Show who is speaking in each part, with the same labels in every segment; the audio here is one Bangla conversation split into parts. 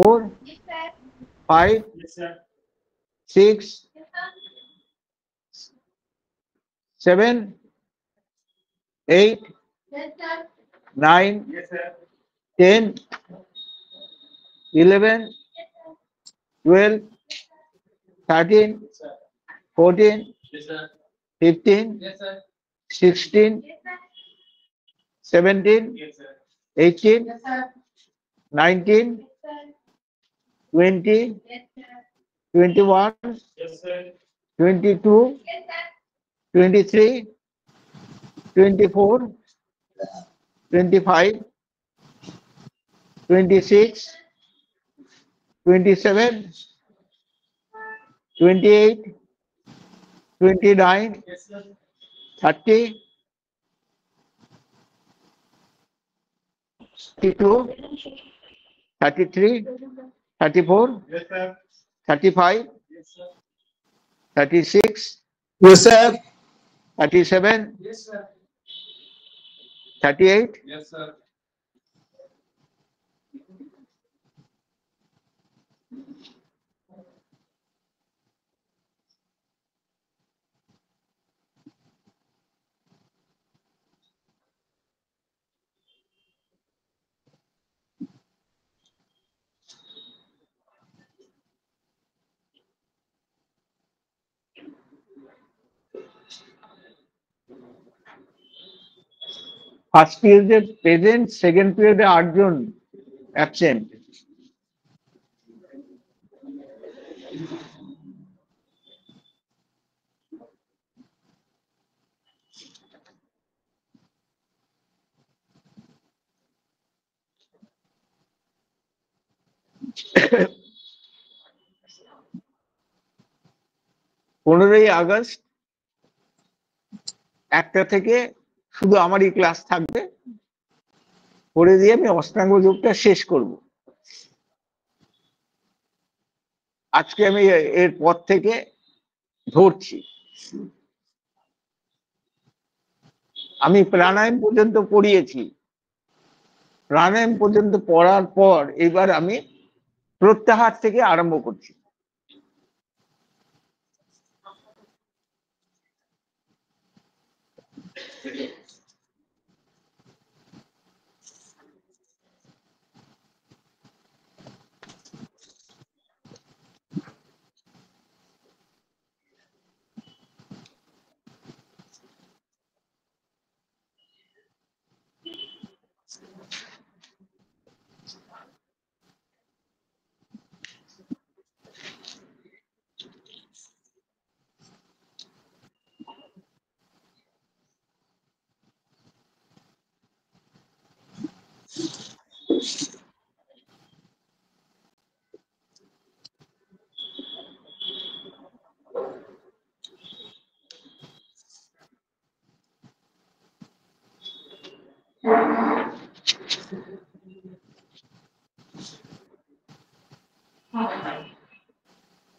Speaker 1: 4, 5, 6, 7, 8, 9, 10, 11, 12, 13, 14, 15, 16, 17, 18, 19, 20, 21, 22, 23, 24, 25, 26, 27, 28, 29, 30, 32, 33, 34, 35, 36,
Speaker 2: Yes, sir.
Speaker 1: 37, 38,
Speaker 2: Yes, sir.
Speaker 1: First পিরিয়ডে প্রেজেন্ট, সেকেন্ড পিরিয়ডে 8 জন অ্যাবসেন্ট। পনেরোই আগস্ট 1টা থেকে শুধু আমারই ক্লাস থাকবে, করে দিয়ে আমি অষ্টাঙ্গ যোগটা শেষ করব। আজকে আমি এর পর থেকে ধরছি। আমি প্রাণায়াম পর্যন্ত পড়িয়েছি, প্রাণায়াম পর্যন্ত পড়ার পর এবার আমি প্রত্যাহার থেকে আরম্ভ করছি।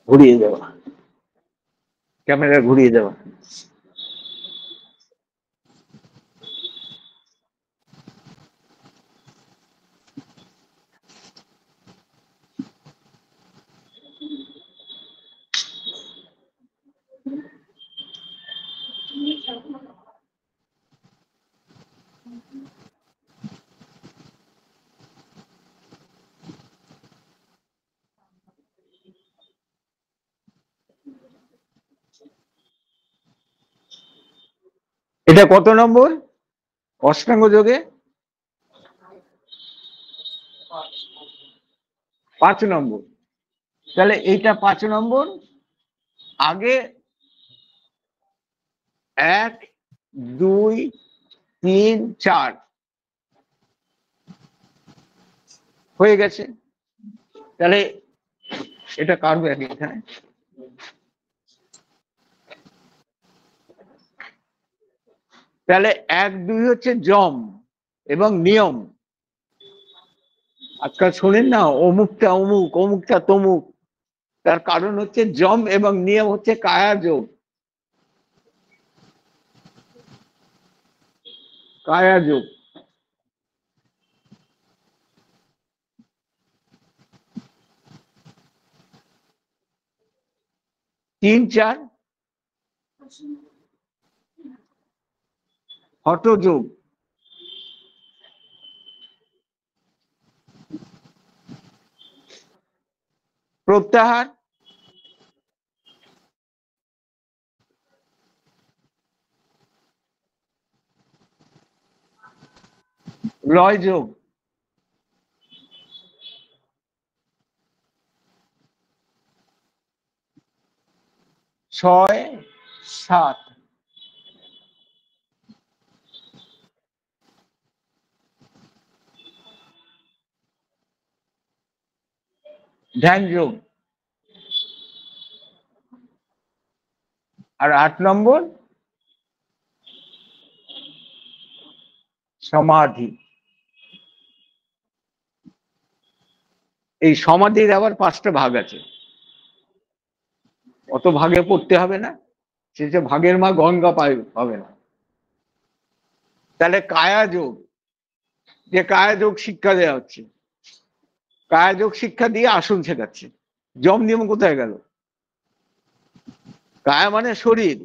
Speaker 1: ঘুরিয়ে দেওয়া, ক্যামেরা ঘুরিয়ে দেওয়া। এটা কত নম্বর অষ্টাঙ্গ যোগে? 5 নম্বর। তাহলে এইটা 5 নম্বর। আগে 1, 2, 3, 4 হয়ে গেছে। তাহলে এটা কাটবে এখানে। তাহলে 1, 2 হচ্ছে জম এবং নিয়ম। আজকাল শোনেন না, অমুকটা অমুক, অমুকটা তমুক। তার কারণ হচ্ছে জম এবং নিয়ম হচ্ছে কায়া যোগ। কায়া যোগ। 3 4 হঠযোগ, প্রত্যাহার, লয় যোগ, 6 7, ধ্যান যোগ, আর 8 নম্বর সমাধি। এই সমাধির আবার 5টা ভাগ আছে, অত ভাগে পড়তে হবে না, সে যে ভাগের মা গঙ্গা পাবে না। তাহলে কায়া যোগ, যে কায়া যোগ শিক্ষা দেওয়া হচ্ছে, কায়া যোগ শিক্ষা দিয়ে আসন শেখাচ্ছে। যম নিয়ম কোথায় গেল? কায়া মানে শরীর,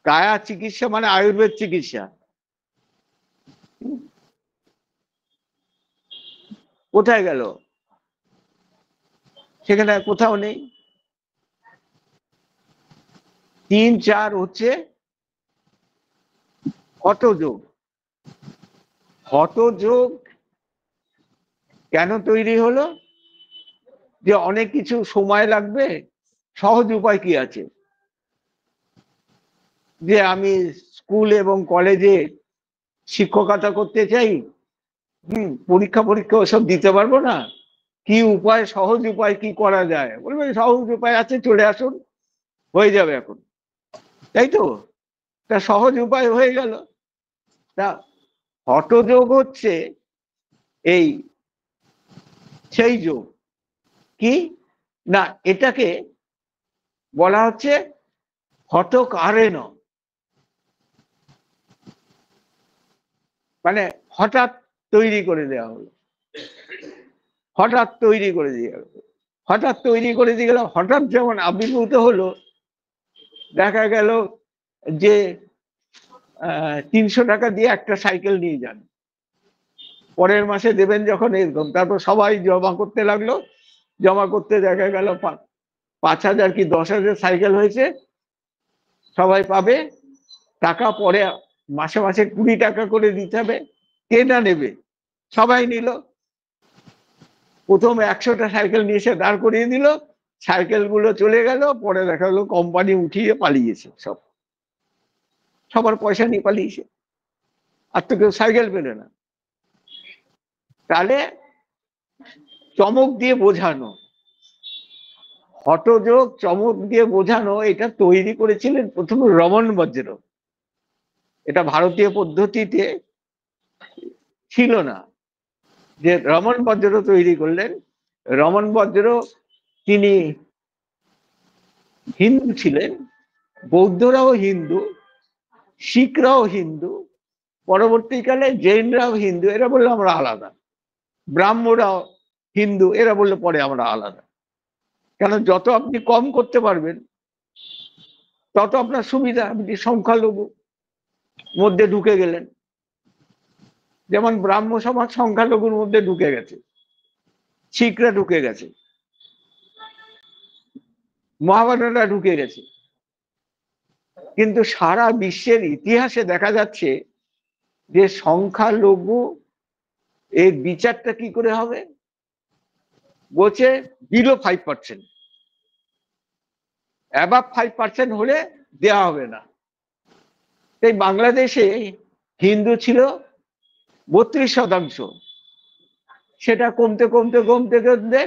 Speaker 1: কায়া চিকিৎসা মানে আয়ুর্বেদ চিকিৎসা, কোথায় গেল? সেখানে কোথাও নেই। 3 4 হচ্ছে হঠযোগ। হঠযোগ কেন তৈরি হলো? যে অনেক কিছু সময় লাগবে, সহজ উপায় কি আছে? যে আমি স্কুল এবং কলেজে শিক্ষকতা করতে চাই, পরীক্ষা ওসব দিতে পারবো না, কি উপায়, সহজ উপায় কি করা যায়? বলবে সহজ উপায় আছে, চলে আসুন, হয়ে যাবে এখন, তাই তো? তা সহজ উপায় হয়ে গেল। তা হঠযোগ হচ্ছে এই সেই যোগ, কি না, এটাকে বলা হচ্ছে হঠকারেণ, মানে হঠাৎ তৈরি করে দেওয়া হলো, হঠাৎ তৈরি করে দিয়ে গেল, হঠাৎ তৈরি করে দিয়ে গেল। হঠাৎ যেমন আবির্ভূত হলো, দেখা গেল যে 300 টাকা দিয়ে একটা সাইকেল নিয়ে যান, পরের মাসে দেবেন যখন, এরকম। তারপর সবাই জমা করতে লাগলো, জমা করতে দেখা গেল 5,000 কি 10,000 সাইকেল হয়েছে, সবাই পাবে টাকা, পরে মাসে মাসে 20 টাকা করে দিতে হবে, কে না নেবে? সবাই নিল। প্রথম 100টা সাইকেল নিয়ে এসে দাঁড় করিয়ে দিল, সাইকেল গুলো চলে গেল, পরে দেখা গেলো কোম্পানি উঠিয়ে পালিয়েছে, সবার পয়সা নিয়ে পালিয়েছে, আর তো কেউ সাইকেল পেলে না। তাহলে চমক দিয়ে বোঝানো, হঠযোগ চমক দিয়ে বোঝানো, এটা তৈরি করেছিলেন প্রথমে রমন বজ্র। এটা ভারতীয় পদ্ধতিতে ছিল না, যে রমন বজ্র তৈরি করলেন। রমন বজ্র তিনি হিন্দু ছিলেন, বৌদ্ধরাও হিন্দু, শিখরাও হিন্দু, পরবর্তীকালে জৈনরাও হিন্দু, এরা বললো আমরা আলাদা, ব্রাহ্মরাও হিন্দু, এরা বললো পরে আমরা আলাদা। কেন, যত আপনি কম করতে পারবেন তত আপনার সুবিধা, আপনি সংখ্যালঘু মধ্যে ঢুকে গেলেন। যেমন ব্রাহ্ম সমাজ সংখ্যালঘুর মধ্যে ঢুকে গেছে, শিখরা ঢুকে গেছে, মহাবানারা ঢুকে গেছে। কিন্তু সারা বিশ্বের ইতিহাসে দেখা যাচ্ছে যে সংখ্যালঘু এর বিচারটা কি করে হবে? বলছে বিলো 5%, অ্যাবাভ 5% হলে দেওয়া হবে না। তাই বাংলাদেশে হিন্দু ছিল 32%, সেটা কমতে কমতে কমতে কমতে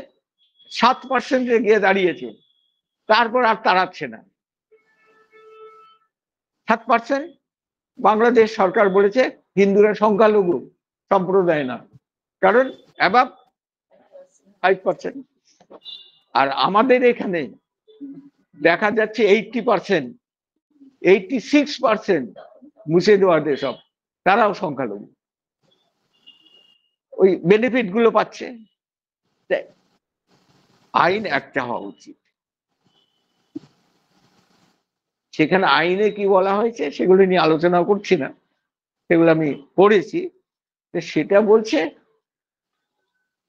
Speaker 1: 7%-এ গিয়ে দাঁড়িয়েছে, তারপর আর তাড়াচ্ছে না। 7%, বাংলাদেশ সরকার বলেছে হিন্দুরা সংখ্যালঘু সম্প্রদায় না, কারণ অ্যাবাভ 5%। আর আমাদের এখানে দেখা যাচ্ছে 80%, 86% মুর্শিদাবাদে সব, তারাও সংখ্যালঘু, ওই বেনিফিট গুলো পাচ্ছে। আইন একটা হওয়া উচিত, সেখানে আইনে কি বলা হয়েছে সেগুলো নিয়ে আলোচনা করছি না, সেগুলো আমি পড়েছি। সেটা বলছে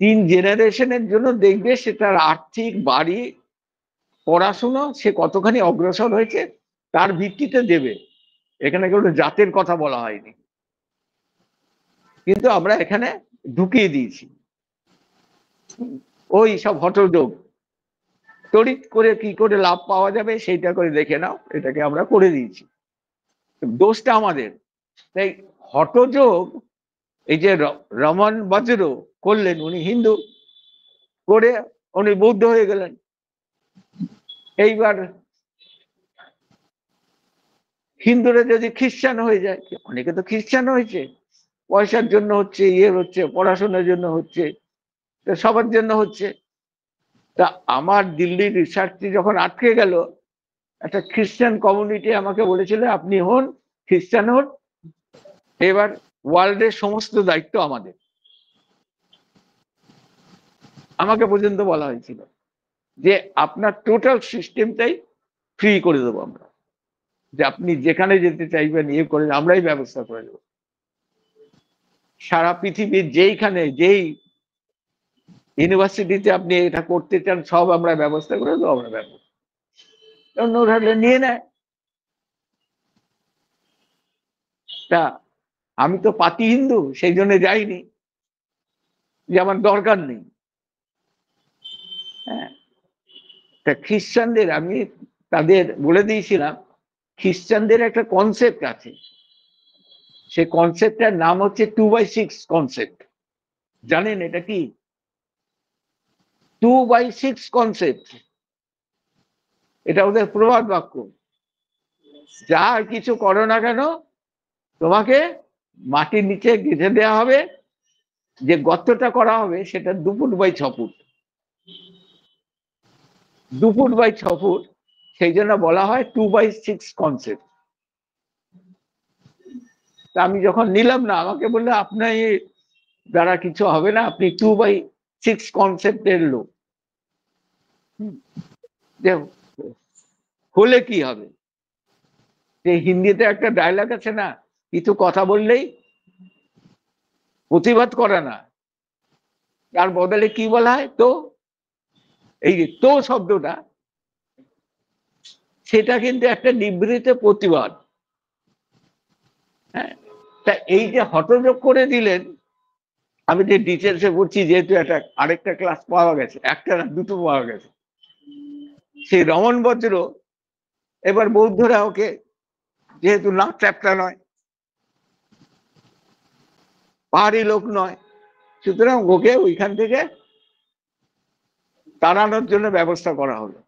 Speaker 1: 3 জেনারেশনের জন্য দেখবে সে তার আর্থিক, বাড়ি, পড়াশুনো সে কতখানি অগ্রসর হয়েছে তার ভিত্তিতে দেবে। এখানে কেউ জাতের কথা বলা হয়নি, কিন্তু আমরা এখানে ঢুকিয়ে দিয়েছি ওই সব হঠযোগ, তড়িৎ করে কি করে লাভ পাওয়া যাবে সেইটা করে দেখে নাও, এটাকে আমরা করে দিয়েছি। দোষটা আমাদের। তাই হঠযোগ এই যে রমন বজ্র করলেন, উনি হিন্দু, করে উনি বৌদ্ধ হয়ে গেলেন। এইবার হিন্দুরা যদি খ্রিস্টান হয়ে যায়, অনেকে তো খ্রিস্টান হয়েছে, পয়সার জন্য হচ্ছে, ইয়ে হচ্ছে, পড়াশোনার জন্য হচ্ছে, সবার জন্য হচ্ছে। তা আমার দিল্লির রিসার্চটি যখন আটকে গেল, একটা খ্রিস্টান কমিউনিটি আমাকে বলেছিল আপনি হন, খ্রিস্টান হন, এবার ওয়ার্ল্ডের সমস্ত দায়িত্ব আমাদের। আমাকে পর্যন্ত বলা হয়েছিল যে আপনার টোটাল সিস্টেমটাই ফ্রি করে দেবো আমরা, যে আপনি যেখানে যেতে চাইবেন ইয়ে করে আমরাই ব্যবস্থা করে দেবো। সারা পৃথিবীর যেইখানে যেই ইউনিভার্সিটিতে আপনি এটা করতে চান সব আমরা ব্যবস্থা করে দেবো, আমরা ব্যবস্থা নিয়ে নেয়। তা আমি তো পাতি হিন্দু, সেই জন্য যাইনি, যে আমার দরকার নেই। হ্যাঁ, তা খ্রিস্টানদের আমি তাদের বলে দিয়েছিলাম খ্রিস্টানদের একটা কনসেপ্ট আছে, সেই কনসেপ্টটার নাম হচ্ছে 2/6 কনসেপ্ট। জানেন এটা কি? 2/6 কনসেপ্ট, এটা ওদের প্রবাদ বাক্য। যা কিছু করো না কেন তোমাকে মাটির নিচে গেঁথে দেওয়া হবে, যে গর্তটা করা হবে সেটা 2 foot by 6 foot, 2 foot by 6 foot, সেই জন্য বলা হয় 2/6 কনসেপ্ট। তা আমি যখন নিলাম না, আমাকে বললে আপনার দ্বারা কিছু হবে না, আপনি 2/6 কনসেপ্টের লোক। হলে কি হবে? যে হিন্দিতে একটা ডায়লগ আছে না, কিছু কথা বললেই প্রতিবাদ করে না, তার বদলে কি বলা হয়? তো এই যে তো শব্দটা, সেটা কিন্তু একটা নিবৃত প্রতিবাদ। হ্যাঁ, তা এই যে হঠযোগ করে দিলেন, আমি যে ডিটেলসে বলছি যেহেতু একটা আরেকটা ক্লাস পাওয়া গেছে, একটা না দুটো পাওয়া গেছে, সেই রমন বজ্র এবার বৌদ্ধরা ওকে, যেহেতু না চ্যাপ্টা নয়, পাহাড়ি লোক নয়, সুতরাং ওকে ওইখান থেকে তাড়ানোর জন্য ব্যবস্থা করা হলো।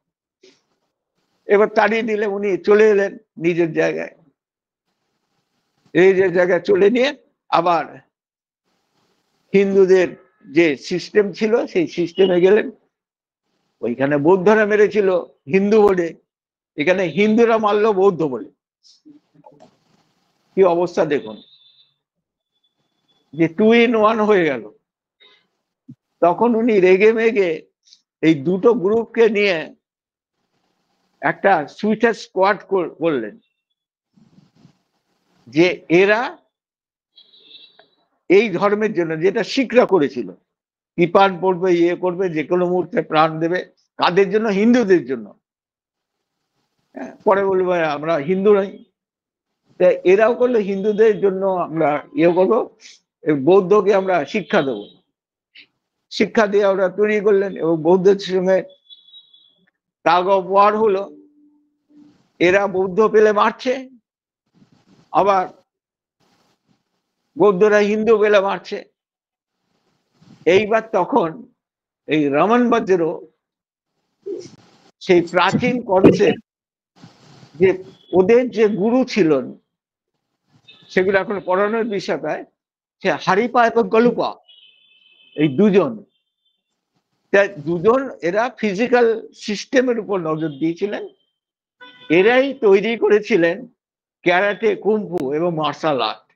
Speaker 1: এবার তাড়িয়ে দিলে উনি চলে এলেন নিজের জায়গায়, এই যে জায়গায় চলে নিয়ে আবার হিন্দুদের যে সিস্টেম ছিল সেই সিস্টেমে গেলেন। ওইখানে বৌদ্ধরা মেরেছিল হিন্দু বলে, এখানে হিন্দুরা মারলো বৌদ্ধ বলে। কি অবস্থা দেখুন, যে 2 in 1 হয়ে গেল। তখন উনি রেগে মেগে এই দুটো গ্রুপকে নিয়ে একটা সুইসাইড স্কোয়াড করলেন, যে এরা এই ধর্মের জন্য, যেটা শিখরা করেছিল, কৃপান পড়বে, ইয়ে করবে, যে কোনো মুহূর্তে প্রাণ দেবে, কাদের জন্য? হিন্দুদের জন্য। পরে বলবে আমরা হিন্দু নই, এরাও করলো হিন্দুদের জন্য আমরা ইয়ে করবো, বৌদ্ধকে আমরা শিক্ষা দেবো। শিক্ষা দিয়ে ওরা তৈরি করলেন এবং বৌদ্ধের সঙ্গে টাগ অফ ওয়ার হলো। এরা বৌদ্ধ পেলে মারছে, আবার বৌদ্ধরা হিন্দু পেলে মারছে। এইবার তখন এই রমন বজ্র সেই প্রাচীন কনসেপ্ট, যে ওদের যে গুরু ছিলেন, সেগুলো এখন পড়ানোর বিষয়, সে হারিপা এবং গলুপা, এই দুজন, এরা ফিজিক্যাল সিস্টেমের উপর নজর দিয়েছিলেন। এরাই তৈরি করেছিলেন ক্যারাটে, কুম্ফু এবং মার্শাল আর্ট।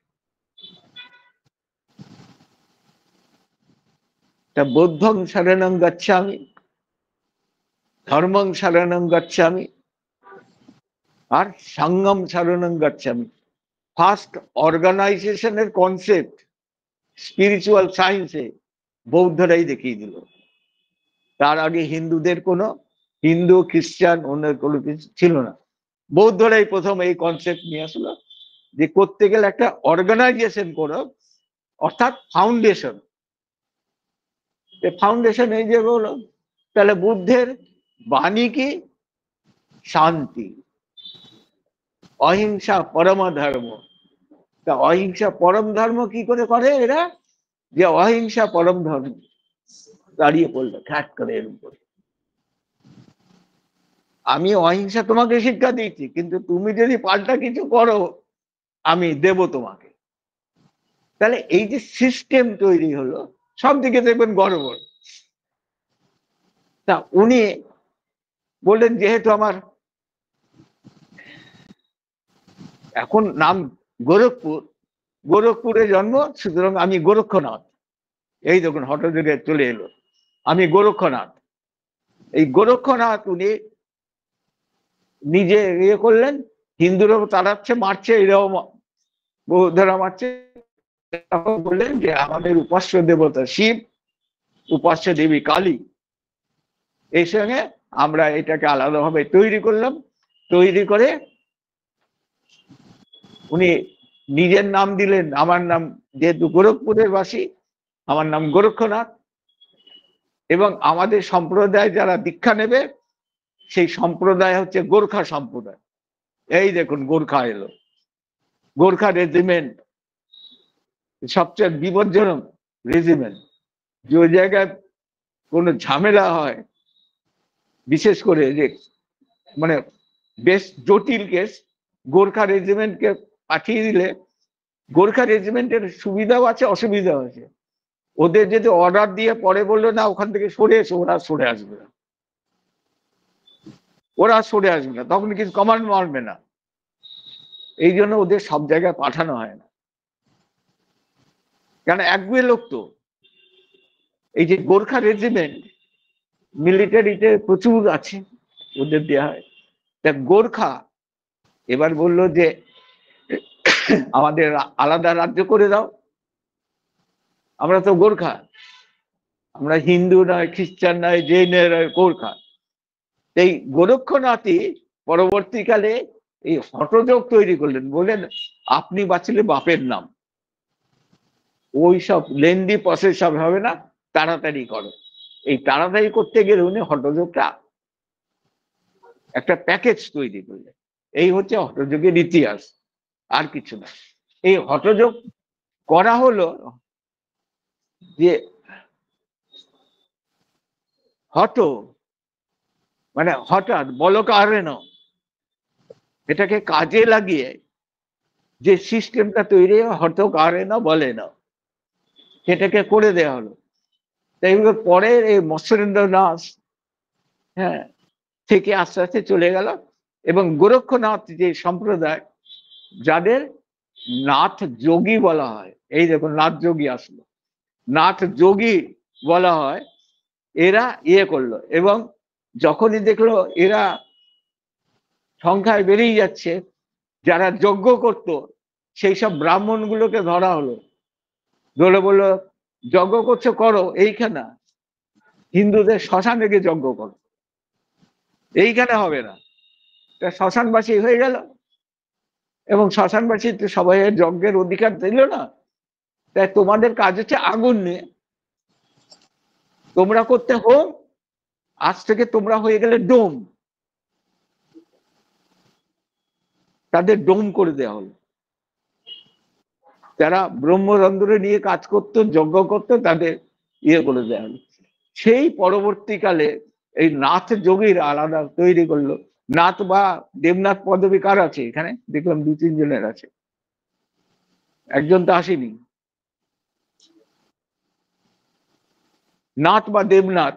Speaker 1: তা বৌদ্ধং শরণং গচ্ছামি, ধর্মং শরণং গচ্ছামি, আর সঙ্গম শরণং গচ্ছামি, ফার্স্ট অর্গানাইজেশনের কনসেপ্ট স্পিরিচুয়াল সায়েন্সে বৌদ্ধরাই দেখিয়ে দিল। তার আগে হিন্দুদের কোনো, হিন্দু খ্রিস্টান অন্য কোনো কিছু ছিল না, বৌদ্ধরাই প্রথম এই কনসেপ্ট নিয়ে আসলো যে করতে গেলে একটা অর্গানাইজেশন করো, অর্থাৎ ফাউন্ডেশন। ফাউন্ডেশন এই যে বলো, তাহলে বুদ্ধের বাণী কি? শান্তি, অহিংসা পরম ধর্ম। তা অহিংসা পরম ধর্ম কি করে করে এরা? যে অহিংসা পরম ধর্ম, দাঁড়িয়ে পড়লো খ্যাট করে এর উপর। আমি অহিংসা তোমাকে শিক্ষা দিচ্ছি, কিন্তু তুমি যদি পাল্টা কিছু করো আমি দেব তোমাকে। তাহলে এই যে সিস্টেম তৈরি হলো, সব দিকে দেখবেন গড়বড়। তা উনি বললেন যেহেতু আমার এখন নাম গোরখপুর, গোরখপুরে জন্ম, সুতরাং আমি গোরক্ষনাথ। এই দেখুন হঠযোগে চলে এলো, আমি গোরক্ষনাথ। এই গোরক্ষনাথ উনি নিজে ইয়ে করলেন, হিন্দুরাও তাড়াচ্ছে মারছে, এরাও বৌদ্ধরা মারছে। তখন বললেন যে আমাদের উপাস্য দেবতা শিব, উপাস্য দেবী কালী, এই সঙ্গে আমরা এটাকে আলাদাভাবে তৈরি করলাম। তৈরি করে উনি নিজের নাম দিলেন, আমার নাম যেহেতু গোরখপুরের বাসী, আমার নাম গোরক্ষনাথ। এবং আমাদের সম্প্রদায় যারা দীক্ষা নেবে সেই সম্প্রদায় হচ্ছে গোর্খা সম্প্রদায়। এই দেখুন গোর্খা এলো, গোর্খা রেজিমেন্ট, সবচেয়ে বিপজ্জনক রেজিমেন্ট। যে জায়গায় কোনো ঝামেলা হয়, বিশেষ করে যে মানে বেশ জটিল কেস, গোর্খা রেজিমেন্টকে পাঠিয়ে দিলে, গোর্খা রেজিমেন্টের সুবিধাও আছে অসুবিধাও আছে। ওদের যদি অর্ডার দিয়ে পরে বললো না ওখান থেকে সরে এসো, ওরা সরে আসবে না, ওরা সরে আসবে না, তখন কিছু কমান্ড মারবে না। এই জন্য ওদের সব জায়গায় পাঠানো হয় না, কেন একগুয়ে লোক তো। এই যে গোর্খা রেজিমেন্ট মিলিটারিতে প্রচুর আছে, ওদের দেওয়া হয়। তা গোর্খা এবার বললো যে আমাদের আলাদা রাজ্য করে দাও, আমরা তো গোর্খা, আমরা হিন্দু নয়, খ্রিস্টান নয়, জৈন নয়, গোর্খা। এই গোরক্ষনাথই পরবর্তীকালে এই হঠযোগ তৈরি করলেন, বললেন আপনি বাঁচলে বাপের নাম, ওই সব লেন্দি প্রসেস সব হবে না, তাড়াতাড়ি করো। এই তাড়াতাড়ি করতে গেলে উনি হঠযোগটা একটা প্যাকেজ তৈরি করলেন। এই হচ্ছে হঠযোগের ইতিহাস, আর কিছু না। এই হঠযোগ করা হলো যে হঠ মানে হঠাৎ বলকারেণ, এটাকে কাজে লাগিয়ে যে সিস্টেমটা তৈরি হঠকারেণ বলে না, সেটাকে করে দেওয়া হলো। তাই পরে এই মৎস্যেন্দ্র নাথ, হ্যাঁ, থেকে আস্তে আস্তে চলে গেল। এবং গোরক্ষনাথ যে সম্প্রদায়, যাদের নাথ যোগী বলা হয়, এই দেখুন নাথ যোগী আসলো, নাথ যোগী বলা হয়, এরা ইয়ে করলো। এবং যখনই দেখলো এরা সংখ্যায় বেড়েই যাচ্ছে, যারা যজ্ঞ করত সেই সব ব্রাহ্মণ গুলোকে ধরা হলো, ধরে বললো যজ্ঞ করছো করো, এইখানে হিন্দুদের শ্মশানে গিয়ে যজ্ঞ করো, এইখানে হবে না। শ্মশানবাসী হয়ে গেল, এবং শ্মশানবাসী সবাই যজ্ঞের অধিকার দিল না। তাই তোমাদের কাজ হচ্ছে আগুন নিয়ে, তোমরা করতে হোম, আজ থেকে তোমরা হয়ে গেলে ডোম। তাদের ডোম করে দেওয়া হলো। যারা ব্রহ্মরন্ধ্র নিয়ে কাজ করতো, যজ্ঞ করতো, তাদের ইয়ে করে দেওয়া হলো। সেই পরবর্তীকালে এই নাথ যোগীর আলাদা তৈরি করলো। নাথ বা দেবনাথ পদবী কার আছে এখানে? দেখলাম 2-3 জনের আছে, একজন তো আসেনি। নাথ বা দেবনাথ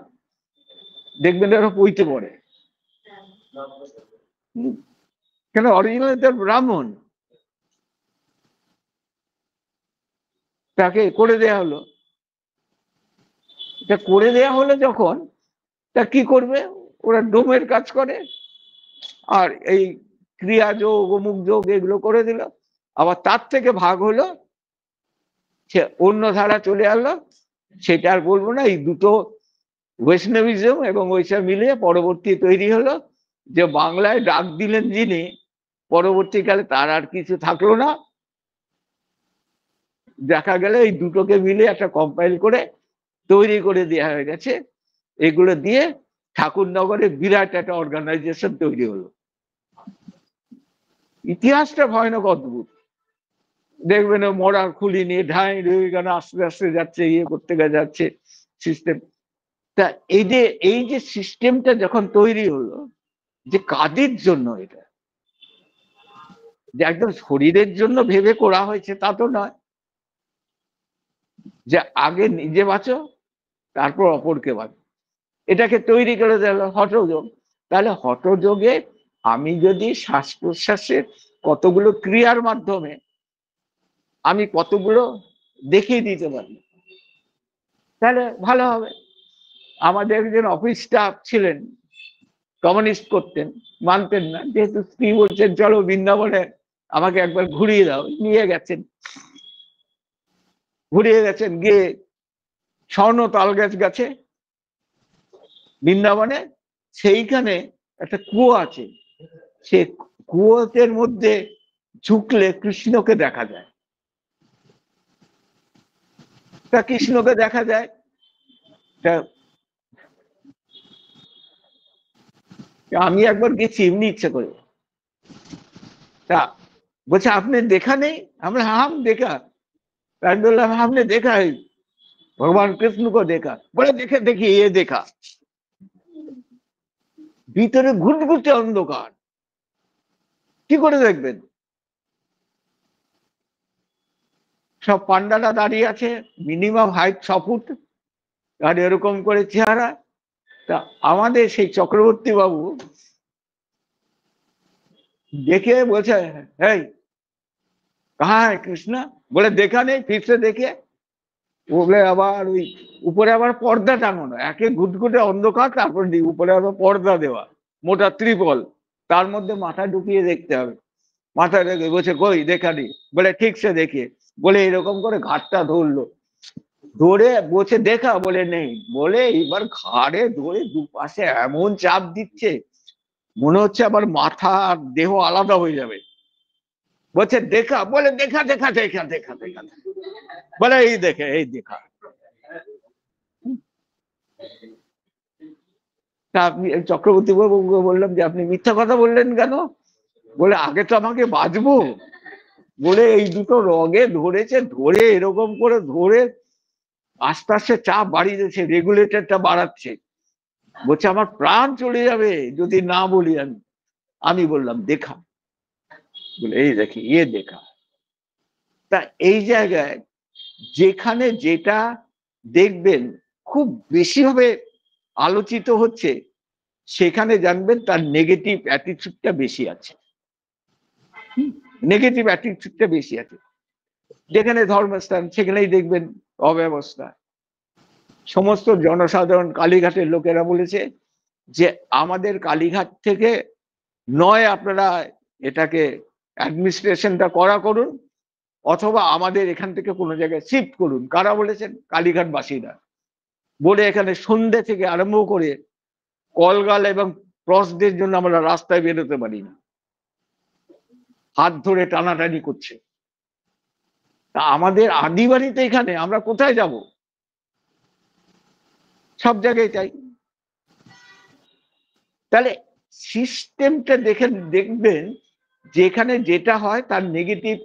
Speaker 1: দেখবেন এরা পইতে পড়ে, কেন অরিজিনাল তার ব্রাহ্মণ, তাকে করে দেয়া হলো। এটা করে দেয়া হলো যখন, তা কি করবে, ওরা ডোমের কাজ করে। আর এই ক্রিয়া যোগ অমুক যোগ এগুলো করে দিল, আবার তার থেকে ভাগ হলো, সে অন্য ধারা চলে আসলো, সেটা আর বলবো না। এই দুটো বৈষ্ণবিজম এবং ওইসব মিলিয়ে পরবর্তী তৈরি হলো যে বাংলায় ডাক দিলেন যিনি, পরবর্তীকালে তার আর কিছু থাকলো না, দেখা গেল এই দুটোকে মিলে একটা কম্পাইল করে তৈরি করে দেওয়া হয়ে গেছে। এগুলো দিয়ে ঠাকুরনগরে বিরাট একটা অর্গানাইজেশন তৈরি হলো। ইতিহাসটা ভয়ানক অদ্ভুত। দেখবেন মরার খুলি নিয়ে ঢাই কেন আস্তে আস্তে যাচ্ছে, ইয়ে করতে যাচ্ছে সিস্টেম। তা এই যে সিস্টেমটা যখন তৈরি হলো, যে কাদের জন্য এটা, যে একদম শরীরের জন্য ভেবে করা হয়েছে তা তো নয়, যে আগে নিজে বাঁচো তারপর অপরকে বাঁচো, এটাকে তৈরি করে দিল হঠযোগ। তাহলে হঠযোগে আমি যদি শ্বাস প্রশ্বাসের কতগুলো ক্রিয়ার মাধ্যমে আমি কতগুলো দেখিয়ে দিতে পারি, তাহলে ভালো হবে। আমাদের একজন অফিস স্টাফ ছিলেন, কমিউনিস্ট করতেন, মানতেন না, যেহেতু স্ত্রী বলছেন চলো বৃন্দাবনে আমাকে একবার ঘুরিয়ে দাও, নিয়ে গেছেন, গিয়ে স্বর্ণ তাল গাছ গাছে বৃন্দাবনে, সেইখানে একটা কুয়ো আছে, সে কুয়োতের মধ্যে ঝুঁকলে কৃষ্ণকে দেখা যায়। তা কৃষ্ণকে দেখা যায়, আমি একবার গেছি এমনি ইচ্ছে করে। তা বলছে আপনি দেখা নেই? আমরা হাম দেখা। আমি বললাম हमने देखा है भगवान कृष्ण को देखा। बोले देखे देखिए ये देखा। ভিতরে ঘুটঘুটে অন্ধকার, কি করে দেখবেন? সব পান্ডারা দাঁড়িয়ে আছে, মিনিমাম হাইট 6 ফুট, আর এরকম করে চেহারা। তা আমাদের সেই চক্রবর্তী বাবু দেখে বলছে এই কাহা है कृष्णा? बोले देखा नहीं, फिर से देखे। বলে আবার ওই উপরে আবার পর্দা টাঙানো, একে ঘুটঘুটে অন্ধকার, তারপর উপরে আবার পর্দা দেওয়া, মোটা ত্রিপল, তার মধ্যে মাথা ঢুকিয়ে দেখতে হবে। মাথা রেখে বলছে কই দেখা নেই। বলে ঠিক সে দেখে। বলে এরকম করে ঘাটটা ধরলো, ধরে বলছে দেখা, বলে নেই। বলে এবার ঘাড়ে ধরে দুপাশে এমন চাপ দিচ্ছে, মনে হচ্ছে আবার মাথা আর দেহ আলাদা হয়ে যাবে। বলছে দেখা, বলে দেখা দেখা দেখা দেখা দেখা, বলে এই দেখে এই দেখা। তা আপনি চক্রবর্তী বাবুকে বললাম যে আপনি মিথ্যা কথা বললেন কেন? বলে আগে তো আমাকে বাঁচবো, বলে এই দুটো রগে ধরেছে, ধরে এরকম করে ধরে আস্তে আস্তে চাপ বাড়িয়ে দিচ্ছে, রেগুলেটরটা বাড়াচ্ছে। বলছে আমার প্রাণ চলে যাবে যদি না বলি। আমি বললাম দেখা। বলে এই দেখি ইয়ে দেখা। তা এই জায়গায় যেখানে যেটা দেখবেন খুব বেশি ভাবে আলোচিত হচ্ছে, সেখানে জানবেন তার নেগেটিভ অ্যাটিটিউডটা বেশি আছে। নেগেটিভ অ্যাটিটিউডটা বেশি আছে। যেখানে ধর্মস্থান সেখানেই দেখবেন অব্যবস্থা। সমস্ত জনসাধারণ, কালীঘাটের লোকেরা বলেছে যে আমাদের কালীঘাট থেকে নয় আপনারা এটাকে অ্যাডমিনিস্ট্রেশনটা করা করুন, অথবা আমাদের এখান থেকে কোনো জায়গায় শিফট করুন। কারা বলেছেন? কালীঘাটবাসীরা। বলে এখানে সন্ধ্যে থেকে আরম্ভ করে কলগাল এবং ক্রসদের জন্য আমরা রাস্তায় বেরোতে পারি না, হাত ধরে টানাটানি করছে। তা আমাদের আদি বাড়িতে এখানে আমরা কোথায় যাব? সব জায়গায় চাই। তাহলে সিস্টেমটা দেখে দেখবেন যেখানে যেটা হয় তার নেগেটিভ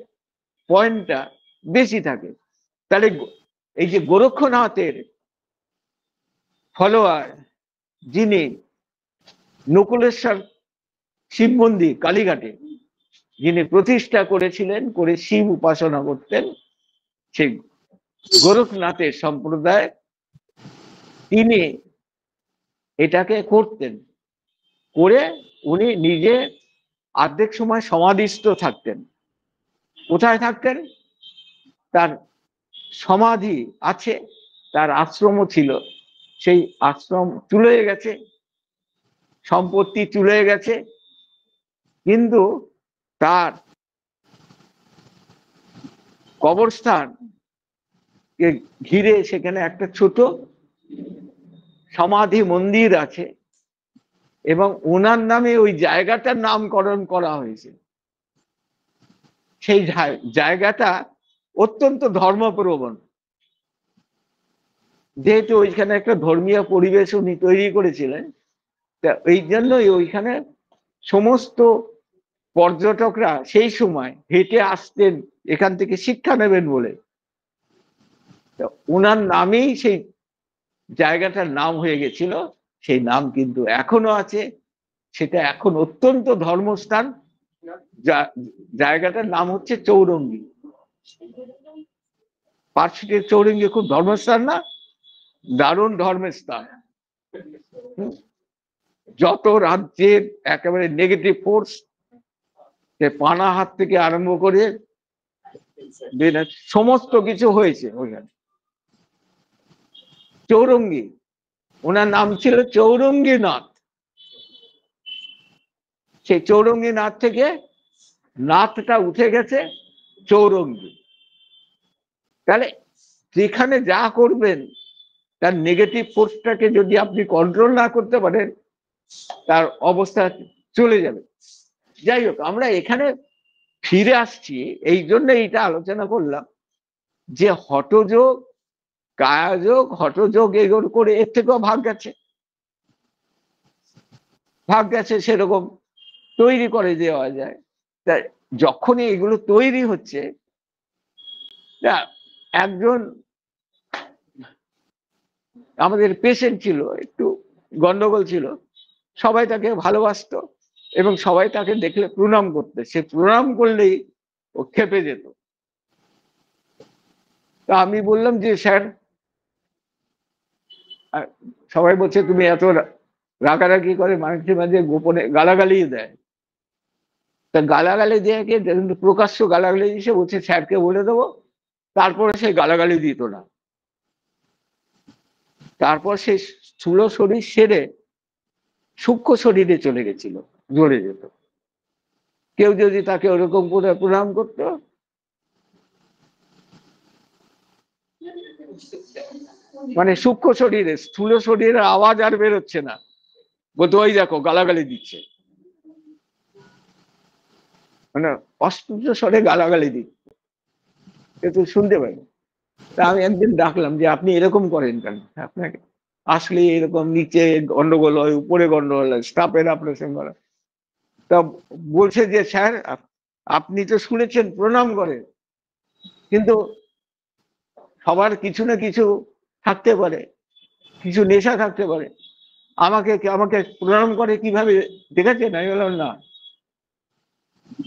Speaker 1: পয়েন্টটা বেশি থাকে। তাহলে এই যে গোরক্ষনাথের ফলোয়ার যিনি নকুলেশ্বর শিব মন্দির কালীঘাটে যিনি প্রতিষ্ঠা করেছিলেন, করে শিব উপাসনা করতেন, সেই গোরখনাথের সম্প্রদায়, তিনি এটাকে করতেন। করে উনি নিজে অর্ধেক সময় সমাধিস্থ থাকতেন। কোথায় থাকতেন? তার সমাধি আছে, তার আশ্রমও ছিল, সেই আশ্রম চলে গেছে, সম্পত্তি চলে গেছে, কিন্তু তার কবরস্থান ঘিরে সেখানে একটা ছোট সমাধি মন্দির আছে এবং ওনার নামে ওই জায়গাটার নামকরণ করা হয়েছে। সেই জায়গাটা অত্যন্ত ধর্মপ্রবণ, যেহেতু ওইখানে একটা ধর্মীয় পরিবেশ উনি তৈরি করেছিলেন, তা এই জন্যই ওইখানে সমস্ত পর্যটকরা সেই সময় হেঁটে আসতেন এখান থেকে শিক্ষা নেবেন বলে। ওনার নামেই সেই জায়গাটার নাম হয়ে গেছিল, সেই নাম কিন্তু এখনো আছে। সেটা এখন অত্যন্ত ধর্মস্থান। জায়গাটার নাম হচ্ছে চৌরঙ্গী। পার্কস্ট্রিটের চৌরঙ্গী খুব ধর্মস্থান না? দারুণ ধর্মের স্থান। যত রাজ্যের একেবারে নেগেটিভ ফোর্স, পানাহার থেকে আরম্ভ করে সমস্ত কিছু হয়েছে ওইখানে। চৌরঙ্গী, ওনার নাম ছিল চৌরঙ্গীনাথ। সেই চৌরঙ্গীনাথ থেকে নাথটা উঠে গেছে চৌরঙ্গী। তাহলে যেখানে যা করবেন তার নেগেটিভ ফোর্সটাকে যদি আপনি কন্ট্রোল না করতে পারেন, তার অবস্থা চলে যাবে। যাই হোক, আমরা এখানে ফিরে আসছি এই জন্য এইটা আলোচনা করলাম যে হঠযোগ, কায়াযোগ, হঠযোগ এগুলো করে এর থেকেও ভাগ গেছে সেরকম তৈরি করে দেওয়া যায়। তা যখনই এগুলো তৈরি হচ্ছে, একজন আমাদের পেশেন্ট ছিল, একটু গন্ডগোল ছিল, সবাই তাকে ভালোবাসতো এবং সবাই তাকে দেখলে প্রণাম করতে, সে প্রণাম করলেই ও খেপে যেত। তা আমি বললাম যে স্যার, সবাই বলছে তুমি এত রাগারাগি করে, মাঝে মাঝে গোপনে গালাগালি দেয়। তা গালাগালি দিয়ে প্রকাশ্য গালাগালি দিয়েছে, বলছে স্যারকে বলে দেবো। তারপরে সে গালাগালি দিত না। তারপর সে স্থূল শরীর সেরে সূক্ষ্ম শরীরে চলে গেছিল, জ্বলে যেত। কেউ যদি তাকে ওরকম করে প্রণাম করতো, মানে সূক্ষ্ম শরীরে, স্থূল শরীরের আওয়াজ আর বেরোচ্ছে না, বলতো ওই দেখো গালাগালি দিচ্ছে, মানে অস্পষ্ট স্বরে গালাগালি দিচ্ছে, কিন্তু শুনতে পাই। তা আমি একদিন ডাকলাম যে আপনি এরকম করেন কেন? আপনাকে আসলে এরকম নিচে গন্ডগোল হয়, উপরে গন্ডগোল হয়, স্টাফের অপারেশন করা। তা বলছে যে স্যার, আপনি তো শুনেছেন প্রণাম করেন, কিন্তু সবার কিছু না কিছু থাকতে পারে, কিছু নেশা থাকতে পারে। আমাকে প্রণাম করে কিভাবে দেখেছেন? আমি বললাম না।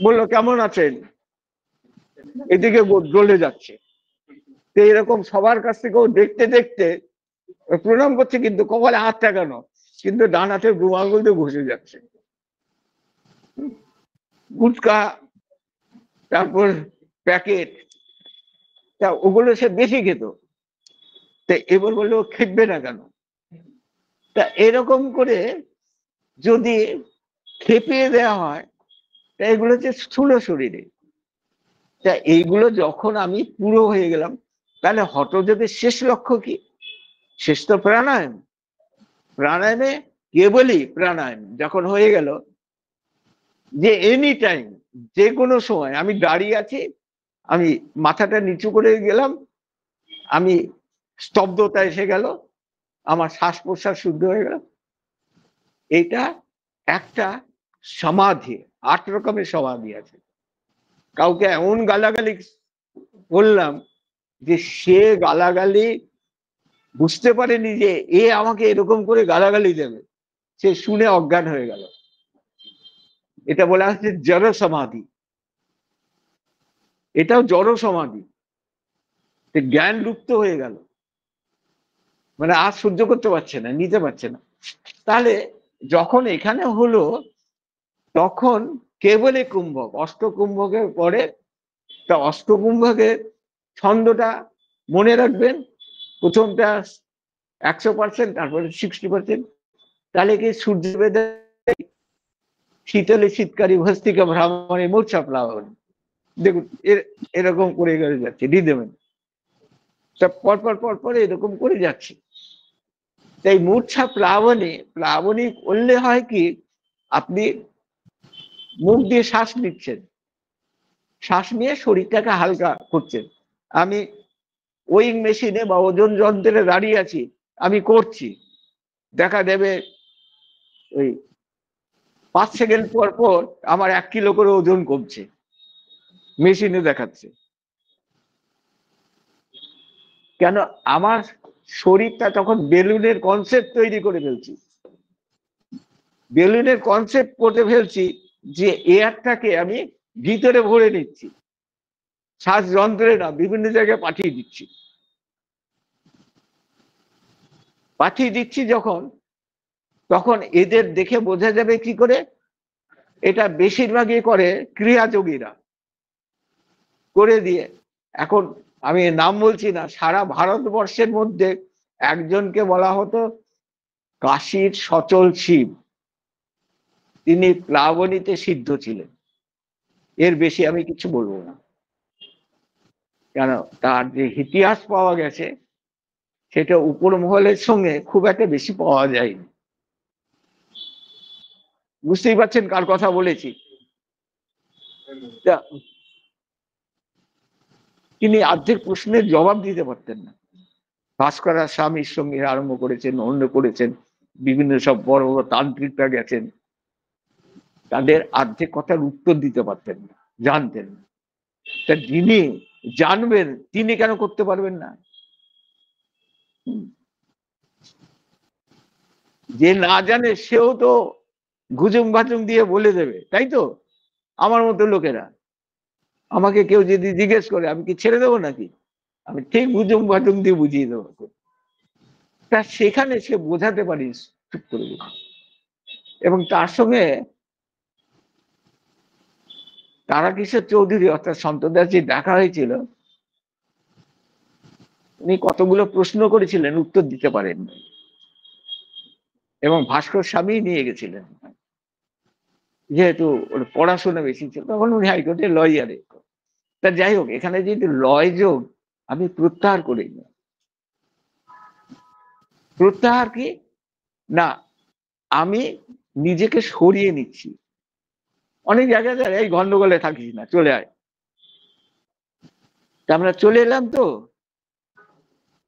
Speaker 1: বললো কেমন আছেন? এদিকে জ্বলে যাচ্ছে। তো এরকম সবার কাছ থেকেও দেখতে দেখতে প্রণাম করছে, কিন্তু কপালে হাত ঠেকানো, কিন্তু ডান হাতে বুম আঙুল দিয়ে ঘষে যাচ্ছে। গুটকা, তারপর প্যাকেট, তা ওগুলো সে বেশি খেত। তা এবার বললো খেপবে না কেন? তা এরকম করে যদি খেপিয়ে দেওয়া হয়, তা এগুলো হচ্ছে স্থূল শরীরে। তা এইগুলো যখন আমি পুরো হয়ে গেলাম, তাহলে হঠযোগের শেষ লক্ষ্য কি? শেষ তো প্রাণায়াম। প্রাণায়ামে কেবলই প্রাণায়াম যখন হয়ে গেল, যে এনি টাইম, যে কোনো সময় আমি দাঁড়িয়ে আছি, আমি মাথাটা নিচু করে গেলাম, আমি স্তব্ধতা এসে গেল, আমার শ্বাস প্রশ্বাস শুদ্ধ হয়ে গেল। এটা একটা সমাধি। 8 রকমের সমাধি আছে। কাউকে এমন গালাগালি বললাম যে সে গালাগালি বুঝতে পারেনি যে এ আমাকে এরকম করে গালাগালি দেবে, সে শুনে অজ্ঞান হয়ে গেল। এটা বলা হচ্ছে জড় সমাধি। এটাও জড় সমাধি। জ্ঞান লুপ্ত হয়ে গেল, মানে আর সহ্য করতে পারছে না, নিতে পারছে না। তাহলে যখন এখানে হলো, তখন কেবলে কুম্ভক, অষ্টকুম্ভকের পরে, তা অষ্টকুম্ভকের ছন্দটা মনে রাখবেন। প্রথমটা 100%, তারপরে 60%। তাহলে কি সূর্য বেদে শীতলে শীতকারী ভস্তিকা ভ্রামণে মূর্ছা প্লাবন। দেখুন এরকম করে যাচ্ছে রিদমেন, পরপর পরপর এরকম করে যাচ্ছে। তাই মূর্ছা প্লাবনী করলে হয় কি, আপনি মুখ দিয়ে শ্বাস নিচ্ছেন, শ্বাস নিয়ে শরীরটাকে হালকা করছেন। আমি ওয়িং মেশিনে বা ওজন যন্ত্রে দাঁড়িয়ে আছি, আমি করছি, দেখা দেবে ওই 5 সেকেন্ড পর পর আমার 1 কিলো করে ওজন কমছে, মেশিনে দেখাচ্ছে। কেন? আমার শরীরটা তখন বেলুনের কনসেপ্ট তৈরি করে ফেলছি, বেলুনের কনসেপ্ট করে ফেলছি যে এয়ারটাকে আমি ভিতরে ভরে নিচ্ছি, শ্বাস যন্ত্রে না, বিভিন্ন জায়গায় পাঠিয়ে দিচ্ছি যখন, তখন এদের দেখে বোঝা যাবে কি করে, এটা বেশিরভাগই করে ক্রিয়াযোগীরা করে দিয়ে। এখন আমি নাম বলছি না, সারা ভারতবর্ষের মধ্যে একজনকে বলা হতো কাশীর সচল শিব, তিনি প্লাবনীতে সিদ্ধ ছিলেন। এর বেশি আমি কিছু বলবো না, কেন তার যে ইতিহাস পাওয়া গেছে সেটা উপর মহলের সঙ্গে খুব একটা বেশি পাওয়া যায়নি। বুঝতেই পারছেন কার কথা বলেছি। তিনি অর্ধেক প্রশ্নের জবাব দিতে পারতেন না। ভাস্করা স্বামীর সঙ্গে আরম্ভ করেছেন, অন্য করেছেন, বিভিন্ন সব বড় বড় তান্ত্রিকরা গেছেন, তাদের অর্ধেক কথার উত্তর দিতে পারতেন না, জানতেন না। তা যিনি জানবেন তিনি কেন করতে পারবেন না? যে না জানে সেও তো ঘুজুম ঘাজুম দিয়ে বলে দেবে, তাই তো? আমার মতো লোকেরা, আমাকে কেউ যদি জিজ্ঞেস করে আমি কি ছেড়ে দেবো নাকি? আমি ঠিক ঘুজুম ঘাজুম দিয়ে বুঝিয়ে দেবো। তা সেখানে সে বোঝাতে পারিস চুপ করে, এবং তার সঙ্গে তারাকিশোর চৌধুরী অর্থাৎ সন্তদাস যে দেখা হয়েছিল, উনি কতগুলো প্রশ্ন করেছিলেন, উত্তর দিতে পারেন, এবং ভাস্কর স্বামী নিয়ে গেছিলেন, যেহেতু ওর পড়াশোনা বেশি ছিল, তখন উনি হাইকোর্টে লয়ারে। তা যাই হোক, এখানে যেহেতু লয় যোগ, আমি প্রত্যাহার করি না। প্রত্যাহার কি না, আমি নিজেকে সরিয়ে নিচ্ছি। অনেক জায়গায় এই গন্ডগোলে থাকিস না, চলে আয়। তা আমরা চলে এলাম, তো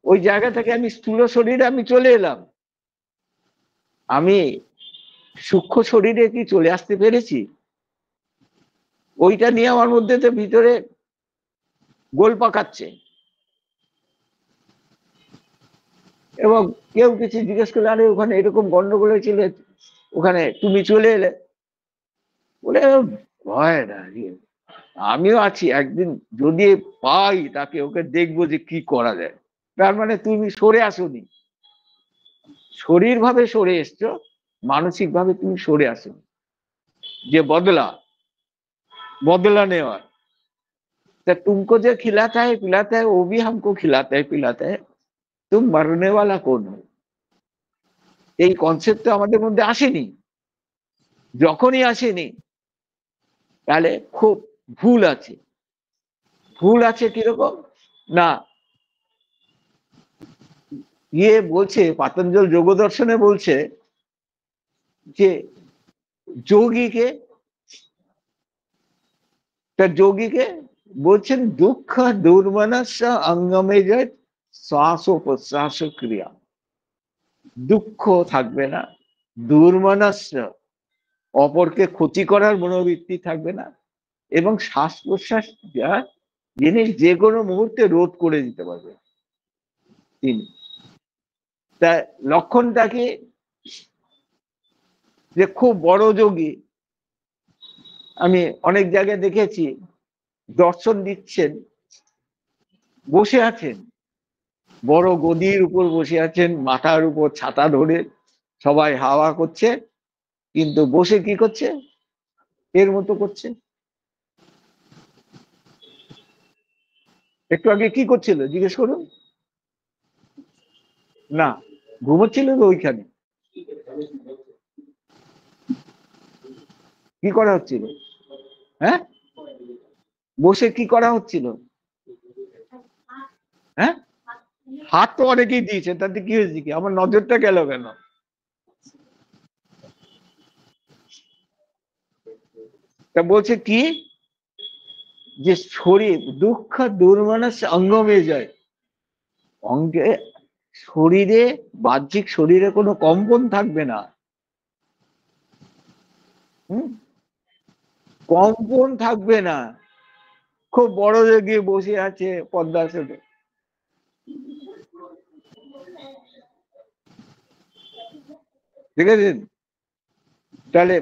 Speaker 1: ওই জায়গা থেকে আমি স্থূল শরীরে আমি চলে এলাম, আমি সূক্ষ্ম শরীরে কি চলে আসতে পেরেছি? ওইটা নিয়ে আমার মধ্যে তো ভিতরে গোল পাকাচ্ছে। এবং কেউ কিছু জিজ্ঞেস করলে, আরে ওখানে এরকম গন্ডগোল হয়েছিল, ওখানে তুমি চলে এলে বলে, ভয় না, আমিও আছি, একদিন যদি পাই তাকে, ওকে দেখবো যে কি করা যায়। তার মানে তুমি সরে আসোনি, শরীর ভাবে সরে এসছো, মানসিক ভাবে তুমি সরে আসোনি। যে बदला नेवा, तो तुमको जो खिलाता है पिलाता है वो भी हमको खिलाता है पिलाता है, तुम मरने वाला कौन हो? এই কনসেপ্ট আমাদের মধ্যে আসেনি। যখনই আসেনি তাহলে খুব ভুল আছে। ভুল আছে কিরকম না, ইয়ে বলছে পাতঞ্জল যোগ দর্শনে বলছে যে যোগীকে, তার যোগীকে বলছেন দুঃখ দুর্মনস্য অঙ্গমে যায় শ্বাস ও প্রশ্বাস ক্রিয়া। দুঃখ থাকবে না, দুর্মনস্য অপরকে ক্ষতি করার মনোবৃত্তি থাকবে না, এবং শ্বাস প্রশ্বাস যা জিনিস যে কোনো মুহূর্তে রোধ করে দিতে পারবে তিনি। তা লক্ষণটা কি, যে খুব বড় যোগী, আমি অনেক জায়গায় দেখেছি দর্শন দিচ্ছেন, বসে আছেন, বড় গদির উপর বসে আছেন, মাথার উপর ছাতা ধরে সবাই হাওয়া করছে, কিন্তু বসে কি করছে, এর মতো করছে। একটু আগে কি করছিল জিজ্ঞেস করুন না, ঘুমোচ্ছিল তো ওইখানে। কি করা হচ্ছিল? হ্যাঁ, বসে কি করা হচ্ছিল? হ্যাঁ, হাত তো অনেকেই দিয়েছে, তাতে কি হয়েছে কি? আমার নজরটা গেল কেন? তা বলছে কি যে শরীর দুঃখ দুর্মানস অঙ্গ মেয়ে যায়, অঙ্গে শরীরে বাহ্যিক শরীরে কোনো কম্পন থাকবে না। কম্পন থাকবে না। খুব বড় গিয়ে বসে আছে পদ্মাসনে, ঠিক আছে? তাহলে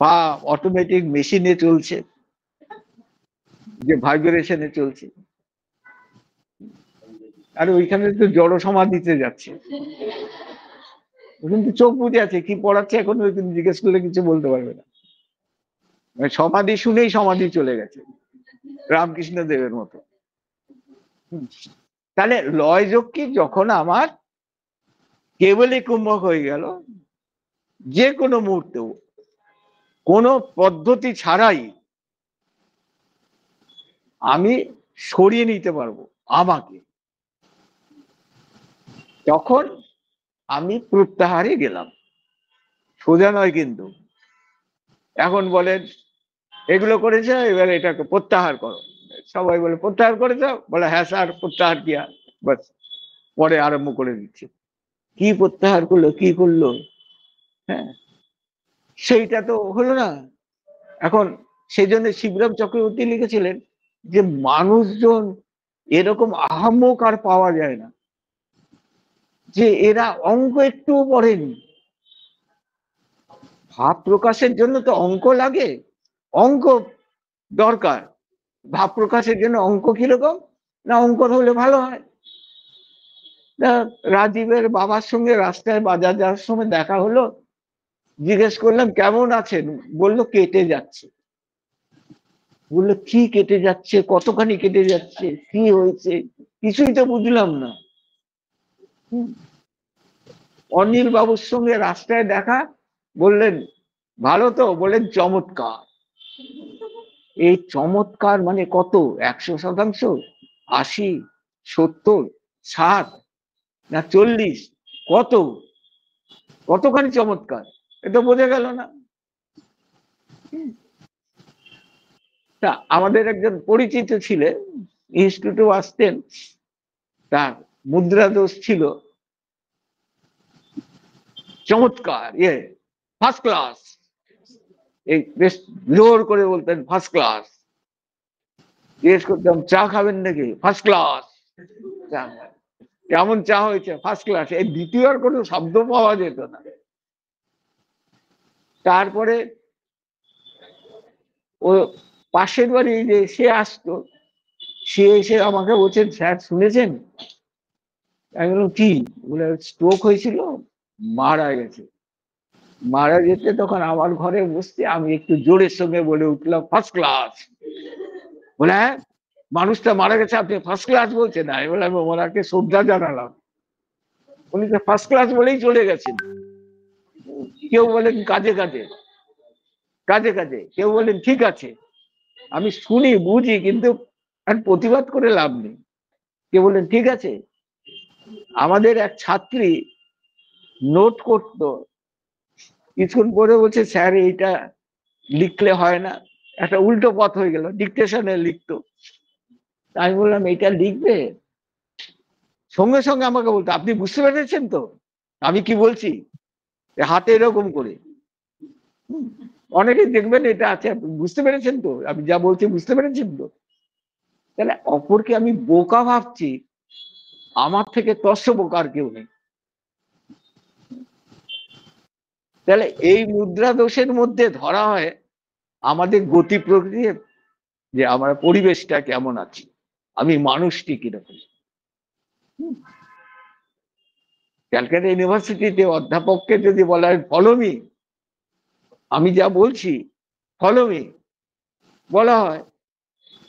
Speaker 1: পা অটোমেটিক মেশিনে চলছে, যে ভাইব্রেশনে চলছে, আর ওইখানে তো জড় সমাধিতে যাচ্ছে, কিন্তু চোখ বুঝে আছে, কি পড়াচ্ছে এখন জিজ্ঞেস করলে কিছু বলতে পারবে না। সমাধি শুনেই সমাধি চলে গেছে, রামকৃষ্ণ দেবের মতো। তাহলে লয় যোগ কি, যখন আমার কেবলই কুম্ভক হয়ে গেল, যে কোনো মুহূর্তেও কোনো পদ্ধতি ছাড়াই আমি সরিয়ে নিতে পারবো আমাকে, তখন আমি প্রত্যাহারে গেলাম। সোজা নয় কিন্তু। এখন বলেন এগুলো করেছে, এবার এটাকে প্রত্যাহার করো। সবাই বলে প্রত্যাহার করেছ, বলে হ্যাঁ স্যার প্রত্যাহার কিয়া, বাস পরে আরম্ভ করে দিচ্ছে। কি প্রত্যাহার করলো, কি করলো? হ্যাঁ, সেইটা তো হলো না। এখন সেই জন্য শিবরাম চক্রবর্তী লিখেছিলেন যে মানুষজন এরকম আহাম্মক আর পাওয়া যায় না, যে এরা অঙ্ক একটু পড়েনি। ভাব প্রকাশের জন্য তো অঙ্ক লাগে, অঙ্ক দরকার। ভাব প্রকাশের জন্য অঙ্ক কিরকম না, অঙ্ক হলে ভালো হয়। রাজীবের বাবার সঙ্গে রাস্তায় বাজার যাওয়ার সময় দেখা হলো, জিজ্ঞেস করলাম কেমন আছেন, বললো কেটে যাচ্ছে। বললো কি কেটে যাচ্ছে, কতখানি কেটে যাচ্ছে, কি হয়েছে, কিছুই তো বুঝলাম না। অনিল বাবুর সঙ্গে রাস্তায় দেখা, বললেন ভালো তো, বললেন চমৎকার। এই চমৎকার মানে কত, 100%, 80, 70, 60 না 40, কত, কতখানি চমৎকার, এটা বোঝা গেল না। তা আমাদের একজন পরিচিত ছিলেন, ইনস্টিটিউটে আসতেন, তার মুদ্রা দোষ ছিল চমৎকার, ফার্স্ট ক্লাস, এই বেশ জোর করে বলতেন ফার্স্ট ক্লাস। জিজ্ঞেস করতাম চা খাবেন নাকি, ফার্স্ট ক্লাস। কেমন চা হয়েছে, ফার্স্ট ক্লাস। এই দ্বিতীয় আর কোনো শব্দ পাওয়া যেত না। তারপরে ও পাশের বাড়ি যে সে আসতো, সে এসে আমাকে বলছেন স্যার শুনেছেন? আমি বললাম কি? বলে স্ট্রোক হয়েছিল, মারা গেছে। মারা যেতে তখন আমার ঘরে বসতে আমি একটু জোরের সঙ্গে বলে উঠলাম ফার্স্ট ক্লাস। বলে হ্যাঁ, মানুষটা মারা গেছে আপনি ফার্স্ট ক্লাস বলছেন? আমি বললাম ওনাকে শ্রদ্ধা জানালাম, উনি তো ফার্স্ট ক্লাস বলেই চলে গেছেন। কেউ বলেন কাজে কাজে, কাজে কাজে, কেউ বলেন ঠিক আছে। আমি শুনি বুঝি, কিন্তু প্রতিবাদ করে লাভ নেই। কেউ বলেন ঠিক আছে। আমাদের এক ছাত্রী নোট করতো, কিছুক্ষণ পরে বলছে স্যার এইটা লিখলে হয় না, একটা উল্টো পথ হয়ে গেল, ডিকটেশনে লিখতো। আমি বললাম এটা লিখবে, সঙ্গে সঙ্গে আমাকে বলতো আপনি বুঝতে পেরেছেন তো আমি কি বলছি, হাতে এরকম করে। অনেকে দেখবেন এটা আছে, বুঝতে পেরেছেন তো আমি যা বলছি, বুঝতে পেরেছেন তো? তাহলে অপরকে আমি বোকা ভাবছি, আমার থেকে তস্য বোকা আর কেউ নেই। তাহলে এই মুদ্রা দোষের মধ্যে ধরা হয় আমাদের গতি প্রকৃতি, যে আমার পরিবেশটা কেমন আছে, আমি মানুষটি কিরকম। ক্যালকাটা ইউনিভার্সিটিতে অধ্যাপককে যদি বলা হয় ফলো মি, আমি যা বলছি ফলো মি বলা হয়,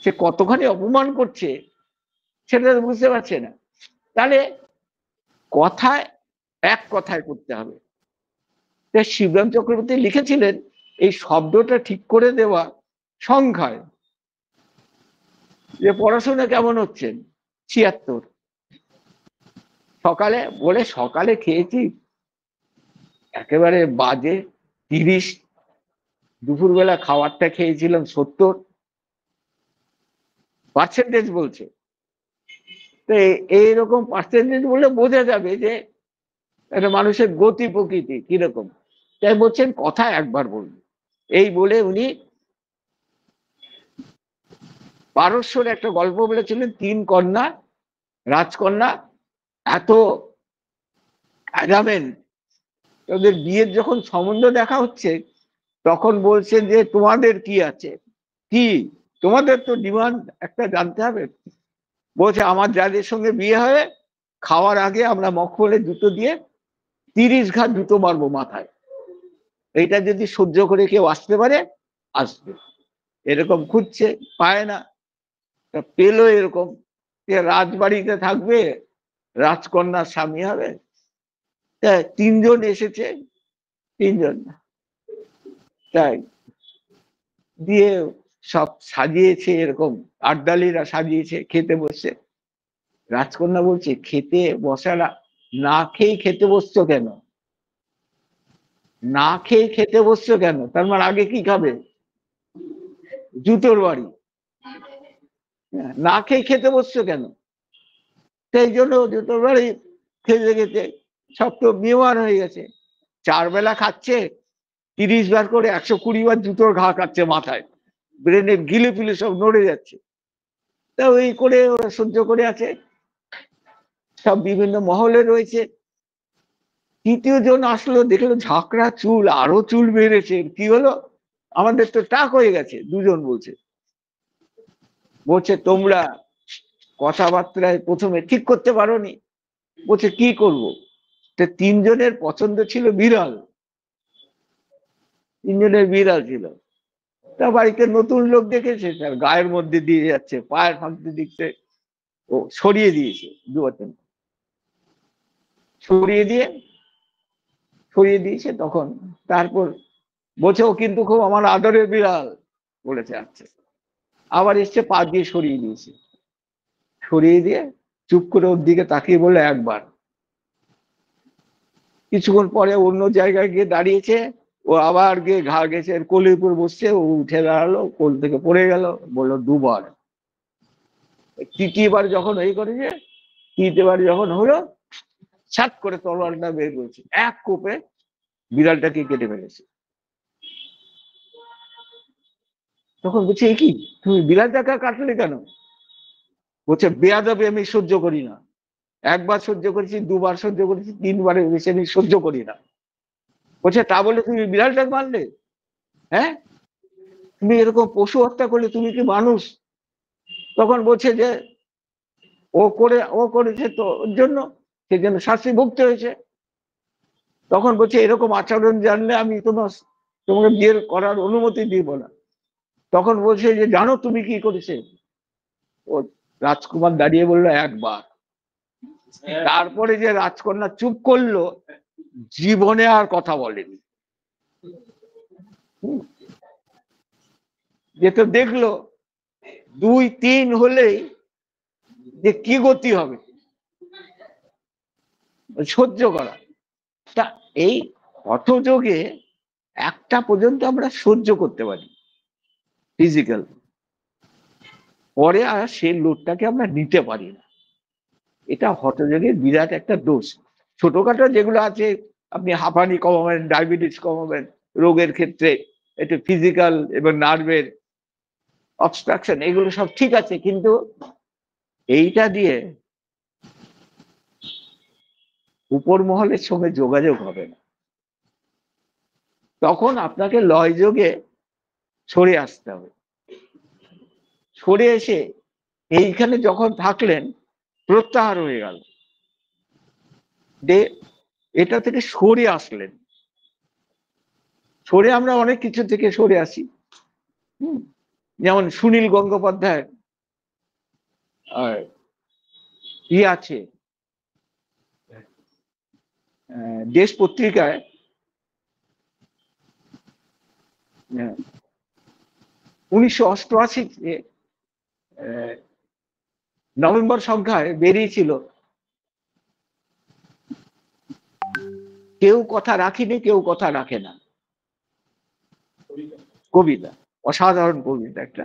Speaker 1: সে কতখানি অপমান করছে সেটা বুঝতে পারছে না। তাহলে কথায় এক কথায় করতে হবে। শিবরাম চক্রবর্তী লিখেছিলেন এই শব্দটা ঠিক করে দেওয়া সংখ্যায়, যে পড়াশোনা কেমন হচ্ছে, 76। সকালে বলে সকালে খেয়েছি একেবারে বাজে 30, দুপুরবেলা খাবারটা খেয়েছিলাম 70, পার্সেন্টেজ বলছে। তো এইরকম পার্সেন্টেজ বললে বোঝা যাবে যে একটা মানুষের গতি প্রকৃতি কিরকম। তাই বলছেন কথা একবার বলবো। এই বলে উনি পারস্যর একটা গল্প বলেছিলেন, 3 কন্যা, রাজকন্যা এত অ্যাডামেন্ট, ওদের বিয়ের যখন সম্বন্ধ দেখা হচ্ছে তখন বলছেন যে তোমাদের কি আছে, কি তোমাদের তো ডিমান্ড একটা জানতে হবে। বলছে আমার যাদের সঙ্গে বিয়ে হবে খাওয়ার আগে আমরা মখমলের জুতো দিয়ে 30 ঘাট জুতো মারবো মাথায়, এইটা যদি সহ্য করে কেউ আসতে পারে আসবে। এরকম খুঁজছে, পায় না, পেলো এরকম যে রাজবাড়িতে থাকবে, রাজকন্যার স্বামী হবে। 3 জন এসেছে, 3 জন, তাই দিয়ে সব সাজিয়েছে, এরকম আড্ডালিরা সাজিয়েছে, খেতে বসছে। রাজকন্যা বলছে খেতে বসালা, না খেয়ে খেতে বসছো কেন, না খেয়ে খেতে বসছো কেন, তার মানে আগে কি খাবে, জুতোর বাড়ি, না খেয়ে খেতে বসছো কেন। সেই জন্য জুতোর বাড়ি খেতে খেতে সব তো বিমার হয়ে গেছে। 4 বেলা খাচ্ছে, 30 বার করে 120 বার জুতোর ঘা কাটছে মাথায়, ব্রেনের গিলে ফিলে সব নড়ে যাচ্ছে। তা ওই করে ওরা সহ্য করে আছে, সব বিভিন্ন মহলে রয়েছে। 3য় জন আসলো, দেখলো ঝাঁকড়া চুল, আরো চুল বেড়েছে, কি হলো, আমাদের তো টাক হয়ে গেছে। 2জন বলছে, বলছে তোমরা কথাবার্তায় প্রথমে ঠিক করতে পারোনি। বলছে কি করবো, 3জনের পছন্দ ছিল বিড়াল, 3জনের বিড়াল ছিল। তা বাড়িতে নতুন লোক দেখেছে, তার গায়ের মধ্যে দিয়ে যাচ্ছে, পায়ের ফাঁকতে দিচ্ছে, ও সরিয়ে দিয়েছে, 2 বার সরিয়ে দিয়ে সরিয়ে দিয়েছে। তখন তারপর বলছে ও কিন্তু খুব আমার আদরের বিড়াল, বলেছে আচ্ছা। আবার এসছে, পা দিয়ে সরিয়ে দিয়েছে, সরিয়ে দিয়ে চুপ করে ওর দিকে তাকিয়ে বললো একবার। কিছুক্ষণ পরে অন্য জায়গায় গিয়ে দাঁড়িয়েছে, ও আবার গিয়ে ঘা গেছে, কোলের উপর বসছে, ও উঠে দাঁড়ালো, কোল থেকে পড়ে গেল, বললো 2 বার। 3য়বার যখন এই করেছে, 3য়বার যখন হলো, ছাট করে তলোয়ারটা বের করেছে, এক কোপে বিড়ালটাকে কেটে ফেলেছে। তখন বলছে কি তুমি বিড়ালটাকে কাটলে কেন, বলছে বেয়াদবি আমি সহ্য করি না, 1বার সহ্য করেছি, 2বার সহ্য করেছি, 3বারের বেশি আমি সহ্য করি না। বলছে তা বলে তুমি বিড়ালটাকে মারলে, হ্যাঁ তুমি এরকম পশু হত্যা করলে, তুমি কি মানুষ। তখন বলছে যে ও করেছে তো ওর জন্য, সেই জন্য শাস্তি ভুগতে হয়েছে। তখন বলছে এরকম আচরণ জানলে আমি তোমাকে বিয়ে করার অনুমতি দিব না। তখন বলছে যে জানো তুমি কি করেছে, ও রাজকুমার দাঁড়িয়ে বললো 1বার। তারপরে যে রাজকন্যা চুপ করলো, জীবনে আর কথা বলেনি। যে তো দেখলো 2, 3 হলেই যে কি গতি হবে, সহ্য করা। তা এই হঠযোগে 1টা পর্যন্ত আমরা সহ্য করতে পারি ফিজিক্যাল, পরে আর সেই লোডটাকে আমরা নিতে পারি না। এটা হঠযোগের বিরাট একটা দোষ। ছোটখাটো যেগুলো আছে, আপনি হাঁপানি কমাবেন, ডায়াবেটিস কমাবেন, রোগের ক্ষেত্রে একটু ফিজিক্যাল এবং নার্ভের অবস্ট্রাকশন, এগুলো সব ঠিক আছে, কিন্তু এইটা দিয়ে উপর মহলের সঙ্গে যোগাযোগ হবে না। তখন আপনাকে লয় যোগে সরে আসতে হবে। সরে এসে এইখানে যখন থাকলেন, প্রত্যাহার হয়ে গেল, এটা থেকে সরে আসলেন। সরে আমরা অনেক কিছু থেকে সরে আসি, যেমন সুনীল গঙ্গোপাধ্যায় আছে, দেশ পত্রিকায় 1988 নভেম্বর সংখ্যায় বেরিয়েছিল কেউ কথা রাখিনি, কেউ কথা রাখে না, কবিতা, অসাধারণ কবিতা একটা।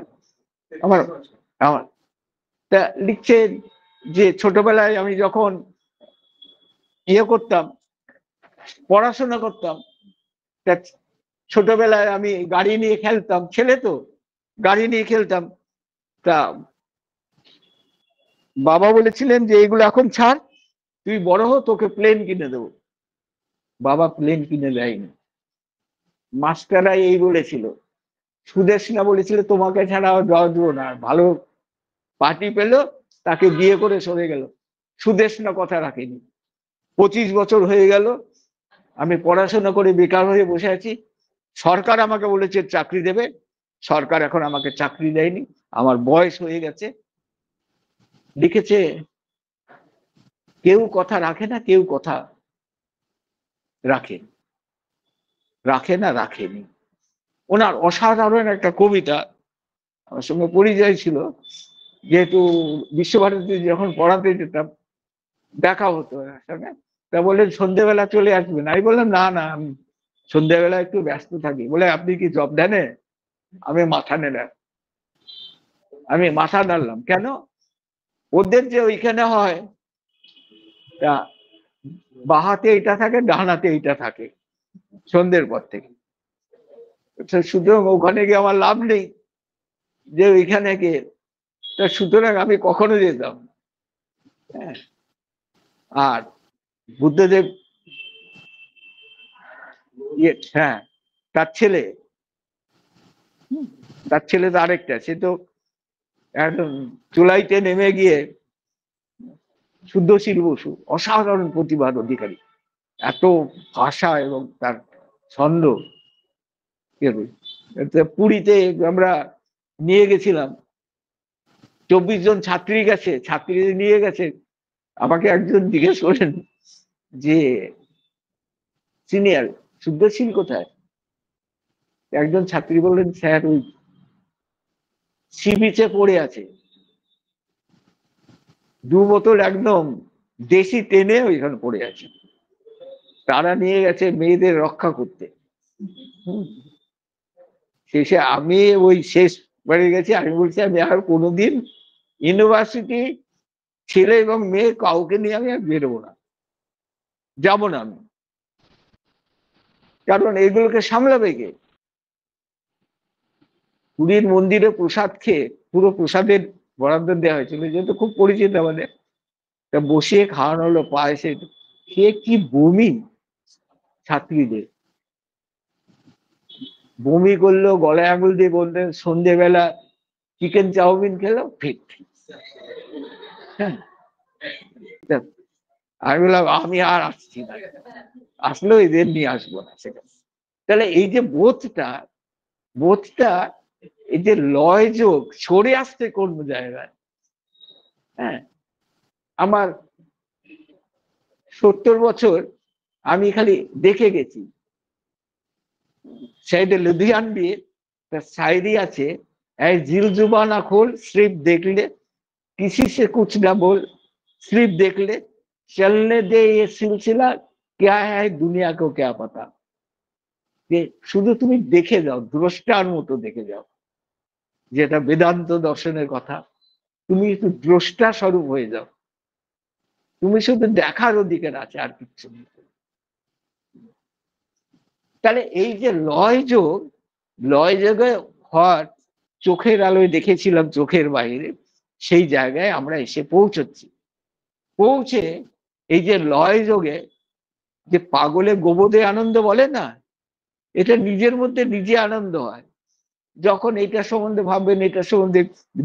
Speaker 1: আমার আমার তা লিখছে যে ছোটবেলায় আমি যখন করতাম, পড়াশোনা করতাম, তা ছোটবেলায় আমি গাড়ি নিয়ে খেলতাম, ছেলে তো গাড়ি নিয়ে খেলতাম, তা বাবা বলেছিলেন যে এগুলো এখন ছাড়, তুই বড় হো, তোকে প্লেন কিনে দেবো। বাবা প্লেন কিনে দেয়নি। মাস্টাররা এই বলেছিল, সুদেশনা বলেছিল তোমাকে ছাড়া জজ দেবো না, ভালো পার্টি পেলো তাকে বিয়ে করে সরে গেল। সুদেশনা কথা রাখেনি। 25 বছর হয়ে গেল, আমি পড়াশোনা করে বেকার হয়ে বসে আছি। সরকার আমাকে বলেছে চাকরি দেবে, সরকার এখন আমাকে চাকরি দেয়নি, আমার বয়স হয়ে গেছে। লিখেছে কেউ কথা রাখে না, কেউ কথা রাখে রাখে না, রাখেনি। ওনার অসাধারণ একটা কবিতা, আমার সঙ্গে পরিচয় ছিল, যেহেতু বিশ্বভারতী যখন পড়াতে যেতাম দেখা হতো সঙ্গে, তা বললেন সন্ধ্যেবেলা চলে আসবেন। আমি বললাম না না, আমি সন্ধ্যেবেলা একটু ব্যস্ত থাকি। বলে আপনি কি জব দেনে? আমি মাথা নিলাম, আমি মাথা নাড়লাম। কেন? ওদের যে ওইখানে হয়, তা বাহাতে এটা থাকে, ডানাতে এইটা থাকে সন্ধ্যের পর থেকে। সুতরাং ওখানে গিয়ে আমার লাভ নেই, যে ওইখানে গিয়ে, তা সুতরাং আমি কখনো যেতাম। আর বুদ্ধদেব, হ্যাঁ, তার ছেলে, তার ছেলে তো আরেকটা, সে তো একদম চুলাইতে নেমে গিয়ে, শুদ্ধশীল বসু, অসাধারণ প্রতিভার অধিকারী, এত ভাষা এবং তার ছন্দ। পুরীতে আমরা নিয়ে গেছিলাম, 24 জন ছাত্রী গেছে, ছাত্রী নিয়ে গেছে। আমাকে একজন জিজ্ঞেস করেন যে সিনিয়র শুদ্ধশীল কোথায়? একজন ছাত্রী বললেন স্যার ওই সি বিচে পড়ে আছে, 2 বোতল একদম দেশি টেনে ওইখানে পড়ে আছে, তারা নিয়ে গেছে মেয়েদের রক্ষা করতে। শেষে আমি ওই শেষ বাড়ি গেছি, আমি বলছি আমি আর কোনোদিন ইউনিভার্সিটি ছেলে এবং মেয়ে কাউকে নিয়ে আমি আর বেরোবো না, যাবো না আমি। কারণ এগুলোকে সামলাবে কে? পুরীর মন্দিরে প্রসাদ খেয়ে, পুরো প্রসাদের বরাদ্দ দেওয়া হয়েছিল, যেহেতু খুব পরিচিত আমাদের, তা বসিয়ে খাওয়ানো হলো পায়েসে, খেয়ে কি বমি ছাত্রীদের, বমি করলো, গলায় আঙুল দিয়ে বলতেন। সন্ধ্যেবেলা চিকেন চাউমিন খেলো, ফিট। হ্যাঁ, আমি বললাম আমি আর আসছি না, আসলেও এদের নিয়ে আসবো না সেখানে। তাহলে এই যে বোধটা, এই যে লয় যোগ সরে আসতে কোন জায়গায়। হ্যাঁ, আমার 70 বছর আমি খালি দেখে গেছি। সাইডে লুধিয়ানবি শায়রি আছে, জিল জুবা না খোল सिर्फ देख ले, किसी से कुछ ना बोल सिर्फ देख ले, चलने दे ये सिलसिला, क्या है दुनिया को क्या पता। যে শুধু তুমি দেখে যাও, দ্রষ্টার মতো দেখে যাও, যেটা বেদান্ত দর্শনের কথা। তুমি একটু দ্রষ্টা স্বরূপ হয়ে যাও, তুমি শুধু দেখার অধিকার আছে, আর কিচ্ছু নেই। তাহলে এই যে লয় যোগে হওয়ার, চোখের আলোয় দেখেছিলাম চোখের বাইরে, সেই জায়গায় আমরা এসে পৌঁছচ্ছি। পৌঁছে এই যে লয় যোগে, যে পাগলে গোবদে আনন্দ বলে না, এটা নিজের মধ্যে নিজে আনন্দ হয়। যখন এটা সম্বন্ধে ভাববেন, এটা সম্বন্ধে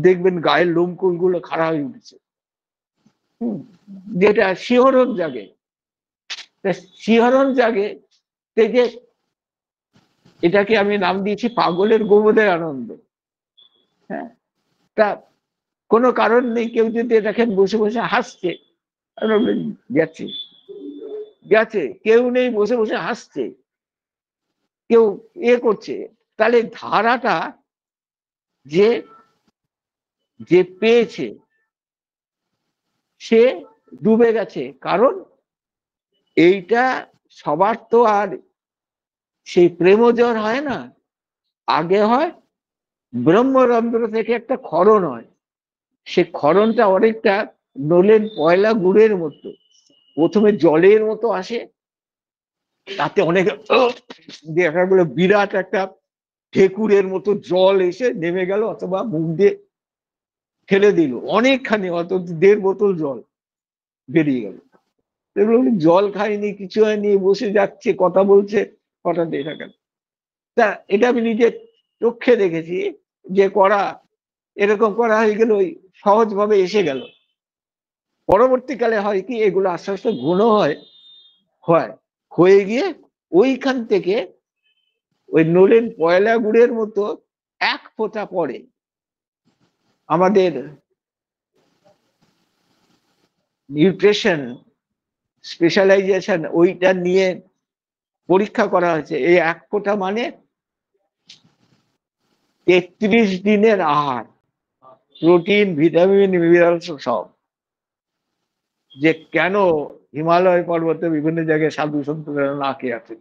Speaker 1: দেখবেন গায়ের লোমকূল গুলো খাড়া হয়ে উঠেছে, যেটা শিহরণ জাগে। শিহরণ জাগে থেকে এটাকে আমি নাম দিয়েছি পাগলের গোবদের আনন্দ। হ্যাঁ, তা কোনো কারণ নেই, কেউ যদি দেখেন বসে বসে হাসছে, গেছে গেছে, কেউ নেই, বসে বসে হাসছে, কেউ করছে, তাহলে ধারাটা যে যে পেয়েছে সে ডুবে গেছে, কারণ এইটা সবার তো আর সেই প্রেমজর হয় না, আগে হয় ব্রহ্মরন্ধ্র থেকে একটা ক্ষরণ হয়। সে ক্ষরণটা অনেকটা নলেন পয়লা গুড়ের মতো, প্রথমে জলের মতো আসে, তাতে অনেক দেখা গেল বিরাট একটা ঠেকুরের মতো জল এসে নেমে গেল, অথবা মুখ দিয়ে ঠেলে দিল অনেকখানি, অত 1.5 বোতল জল বেরিয়ে গেল। এগুলো জল খায়নি, কিছু হয়নি, বসে যাচ্ছে, কথা বলছে, হঠাৎ দেখা গেল। তা এটা আমি নিজের চোখে দেখেছি যে করা, এরকম করা হয়ে গেল, ওই সহজভাবে এসে গেল। পরবর্তীকালে হয় কি, এগুলো আস্তে আস্তে ঘন হয়, হয় হয়ে গিয়ে ওইখান থেকে ওই নলেন পয়লা গুড়ের মতো এক ফোঁটা পড়ে। আমাদের নিউট্রিশন স্পেশালাইজেশন ওইটা নিয়ে পরীক্ষা করা হয়েছে, এই এক ফোঁটা মানে 33 দিনের আহার, প্রোটিন, ভিটামিন, মিনারেলস সব। যে কেন হিমালয় পর্বতে বিভিন্ন জায়গায় সাধু সন্তরা না খেয়ে আছেন,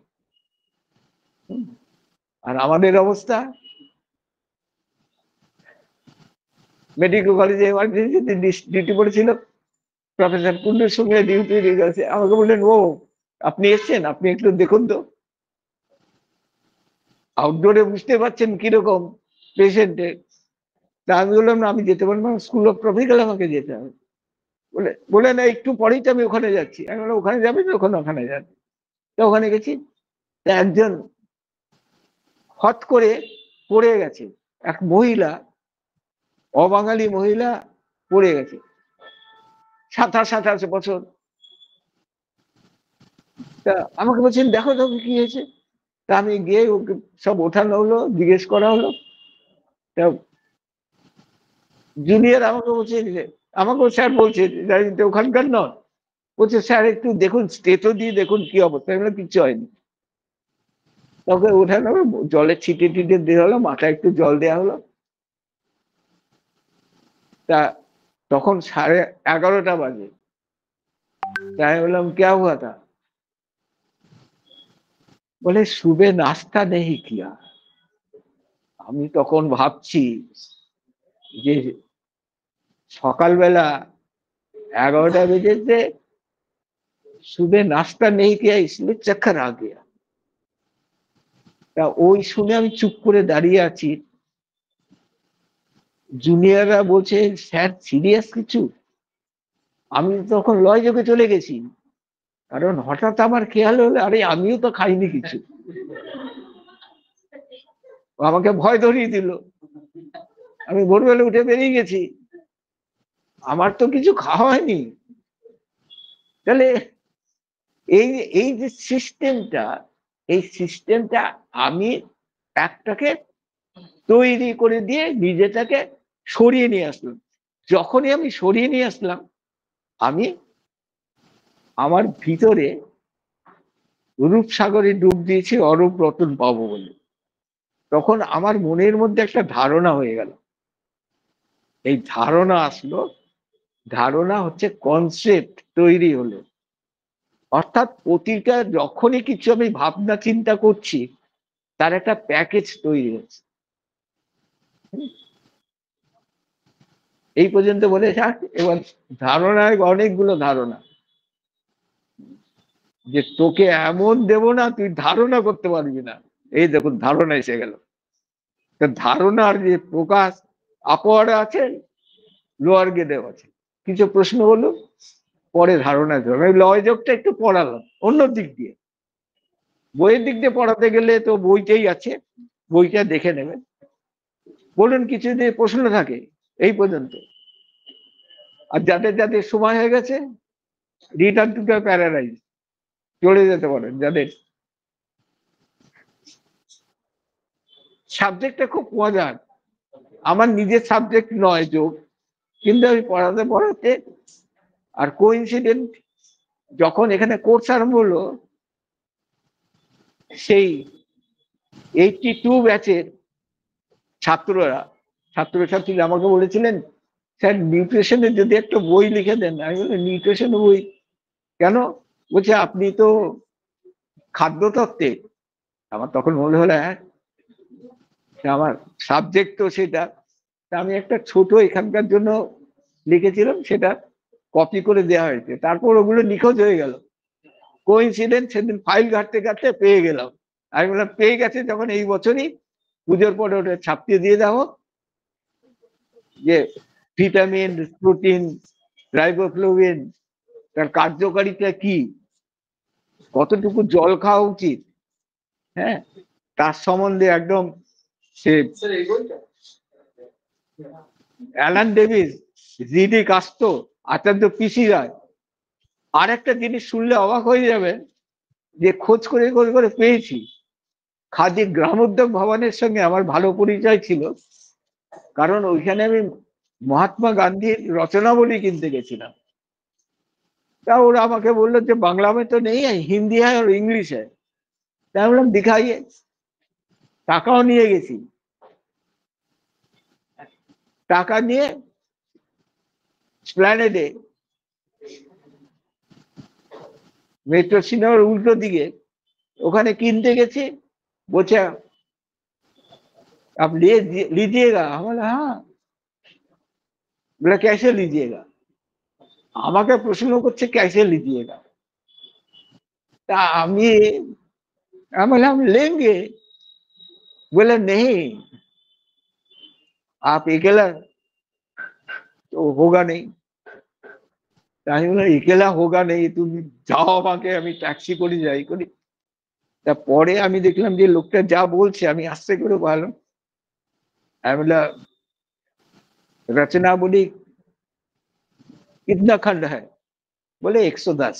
Speaker 1: আর আমাদের অবস্থা। মেডিকেল কলেজে ডিউটি পড়েছিল, প্রফেসর কুন্ডুর সঙ্গে ডিউটি গেছে, আমাকে বললেন, ও আপনি এসছেন, আপনি একটু দেখুন তো আউটডোরে, বুঝতে পারছেন কিরকম পেশেন্টের। তা আমি বললাম, না আমি যেতে পারবো না, স্কুল অফ ট্রপিক্যাল আমাকে যেতে হবে। বলে না, একটু পরেই তো আমি ওখানে যাচ্ছি। আমি বললাম, ওখানে যাবি তো? ওখানে যাচ্ছি। তো ওখানে গেছি, তা একজন হট করে পড়ে গেছে, এক মহিলা, অবাঙালি মহিলা পড়ে গেছে, 27-28 বছর। তা আমাকে বলছেন, দেখো দেখো কি হয়েছে। তা আমি গিয়ে ওকে সব ওঠানো হলো, জিজ্ঞেস করা হলো। তা জুনিয়র আমাকে বলছে, আমাকেও স্যার বলছে, ওখানকার নয়, বলছে স্যার একটু দেখুন, স্টেটো দিয়ে দেখুন কি অবস্থা। এগুলো কিচ্ছু হয়নি। ওকে উঠানো হলো, জলে ছিটে টিটে দেওয়া হলো, মাথায় একটু জল দেওয়া হলো। তা তখন 11:30 বাজে। তাই বললাম, কে হুয়া থা? বলে সুবে নাস্তা নেই কিয়া। আমি তখন ভাবছি যে সকালবেলা 11টা বেজেছে, সুবে নাস্তা নেই কিয়া, इसलिए चक्कर आ गया। তা ওই শুনে আমি চুপ করে দাঁড়িয়ে আছি। জুনিয়ররা বলছে, স্যার সিরিয়াস কিছু? আমি তখন লয় যোগে চলে গেছি, কারণ হঠাৎ আমার খেয়াল হলো, আরে আমিও তো খাইনি কিছু। আমাকে ভয় ধরিয়ে দিল। আমি ভোরবেলা উঠে বেরিয়ে গেছি, আমার তো কিছু খাওয়া হয়নি। তাহলে এই এই যে সিস্টেমটা, এই সিস্টেমটা আমি একটাকে তৈরি করে দিয়ে নিজেটাকে সরিয়ে নিয়ে আসলাম। যখনই আমি সরিয়ে নিয়ে আসলাম, আমি আমার ভিতরে রূপসাগরে ডুব দিয়েছি অরূপ রতন পাবো বলে। তখন আমার মনের মধ্যে একটা ধারণা হয়ে গেল। এই ধারণা আসলো, ধারণা হচ্ছে কনসেপ্ট তৈরি হলো। অর্থাৎ প্রতিটা যখনই কিছু আমি ভাবনা চিন্তা করছি, তার একটা প্যাকেজ তৈরি হচ্ছে। এই পর্যন্ত বলে থাক। এবার ধারণায় অনেকগুলো ধারণা, যে তোকে এমন দেব না তুই ধারণা করতে পারবি না। এই দেখুন ধারণা এসে গেল। ধারণার যে প্রকাশ, আপার আছে, লোয়ার গেদেও আছে। কিছু প্রশ্ন হলো, পরে ধারণা ধরবে। লয় যোগটা একটু পড়ালাম অন্য দিক দিয়ে। বইয়ের দিক দিয়ে পড়াতে গেলে তো বইটাই আছে, বইটা দেখে নেবেন। বলুন কিছু যদি প্রশ্ন থাকে এই পর্যন্ত। আর যাদের যাদের সময় হয়ে গেছে, রিটার্ন টু দ্য প্যারাডাইস চলে যেতে পারেন। যাদের সাবজেক্টটা খুব মজার, আমার নিজের সাবজেক্ট নয় যোগ, কিন্তু আমি পড়াতে পড়াতে, আর কোইন্সিডেন্ট, যখন এখানে কোর্স আরম্ভ হলো, সেই 82 ব্যাচের ছাত্ররা ছাত্রছাত্রীরা আমাকে বলেছিলেন, স্যার নিউট্রিশনের যদি একটা বই লিখে দেন। আমি বললাম নিউট্রিশন বই কেন? বলছে আপনি তো খাদ্যতত্ত্বে। আমার তখন মনে হলো হ্যাঁ, আমার সাবজেক্ট তো সেটা। আমি একটা ছোট এখানকার জন্য লিখেছিলাম, সেটা কপি করে দেওয়া হয়েছে। তারপর ওগুলো নিখোঁজ হয়ে গেল। কোইন্সিডেন্ট, সেদিন ফাইল ঘাটতে ঘাটতে পেয়ে গেলাম। আমি বললাম পেয়ে গেছে যখন, এই বছরই পুজোর পরে ওটা ছাপিয়ে দিয়ে দাও, যে ভিটামিন, প্রোটিন, রাইবোফ্লাভিন, তার কার্যকারিতা কি, কতটুকু জল খাওয়া উচিত, হ্যাঁ, তার সম্বন্ধে একদম সে অ্যালান ডেভিস, জিডি কাস্তো, আচার্য পিসি রায়। আর একটা জিনিস শুনলে অবাক হয়ে যাবেন, যে খোঁজ করে খোঁজ করে পেয়েছি, খাদি গ্রামোদ্যোগ ভবনের সঙ্গে আমার ভালো পরিচয় ছিল, কারণ ওইখানে আমি মহাত্মা গান্ধীর রচনাবলী কিনতে গেছিলাম। তা ওরা আমাকে বললো যে বাংলা में तो नहीं है, हिंदी है और इंग्लिश है। তাই বললাম দিখাইয়ে, টাকাও নিয়ে গেছি। টাকা নিয়ে স্প্ল্যানেডে, মেট্রো সিনেমার উল্টো দিকে, ওখানে কিনতে গেছি। বলছে आप लीजिएगा। हम बोला हाँ। बोला कैसे लीजिएगा? আমাকে প্রশ্ন করছে कैसे लीजिएगा। তা আমি বললাম लेंगे। बोले नहीं, आप अकेला तो होगा नहीं। আমি বললাম একেলা হোগা নেই, তুমি যাও, আমাকে আমি ট্যাক্সি করে যাই করি। তা পরে আমি দেখলাম যে লোকটা যা বলছে আমি আস্তে করে বললাম, আমি বললাম রচনাবলী कितना खंड है? बोले 110।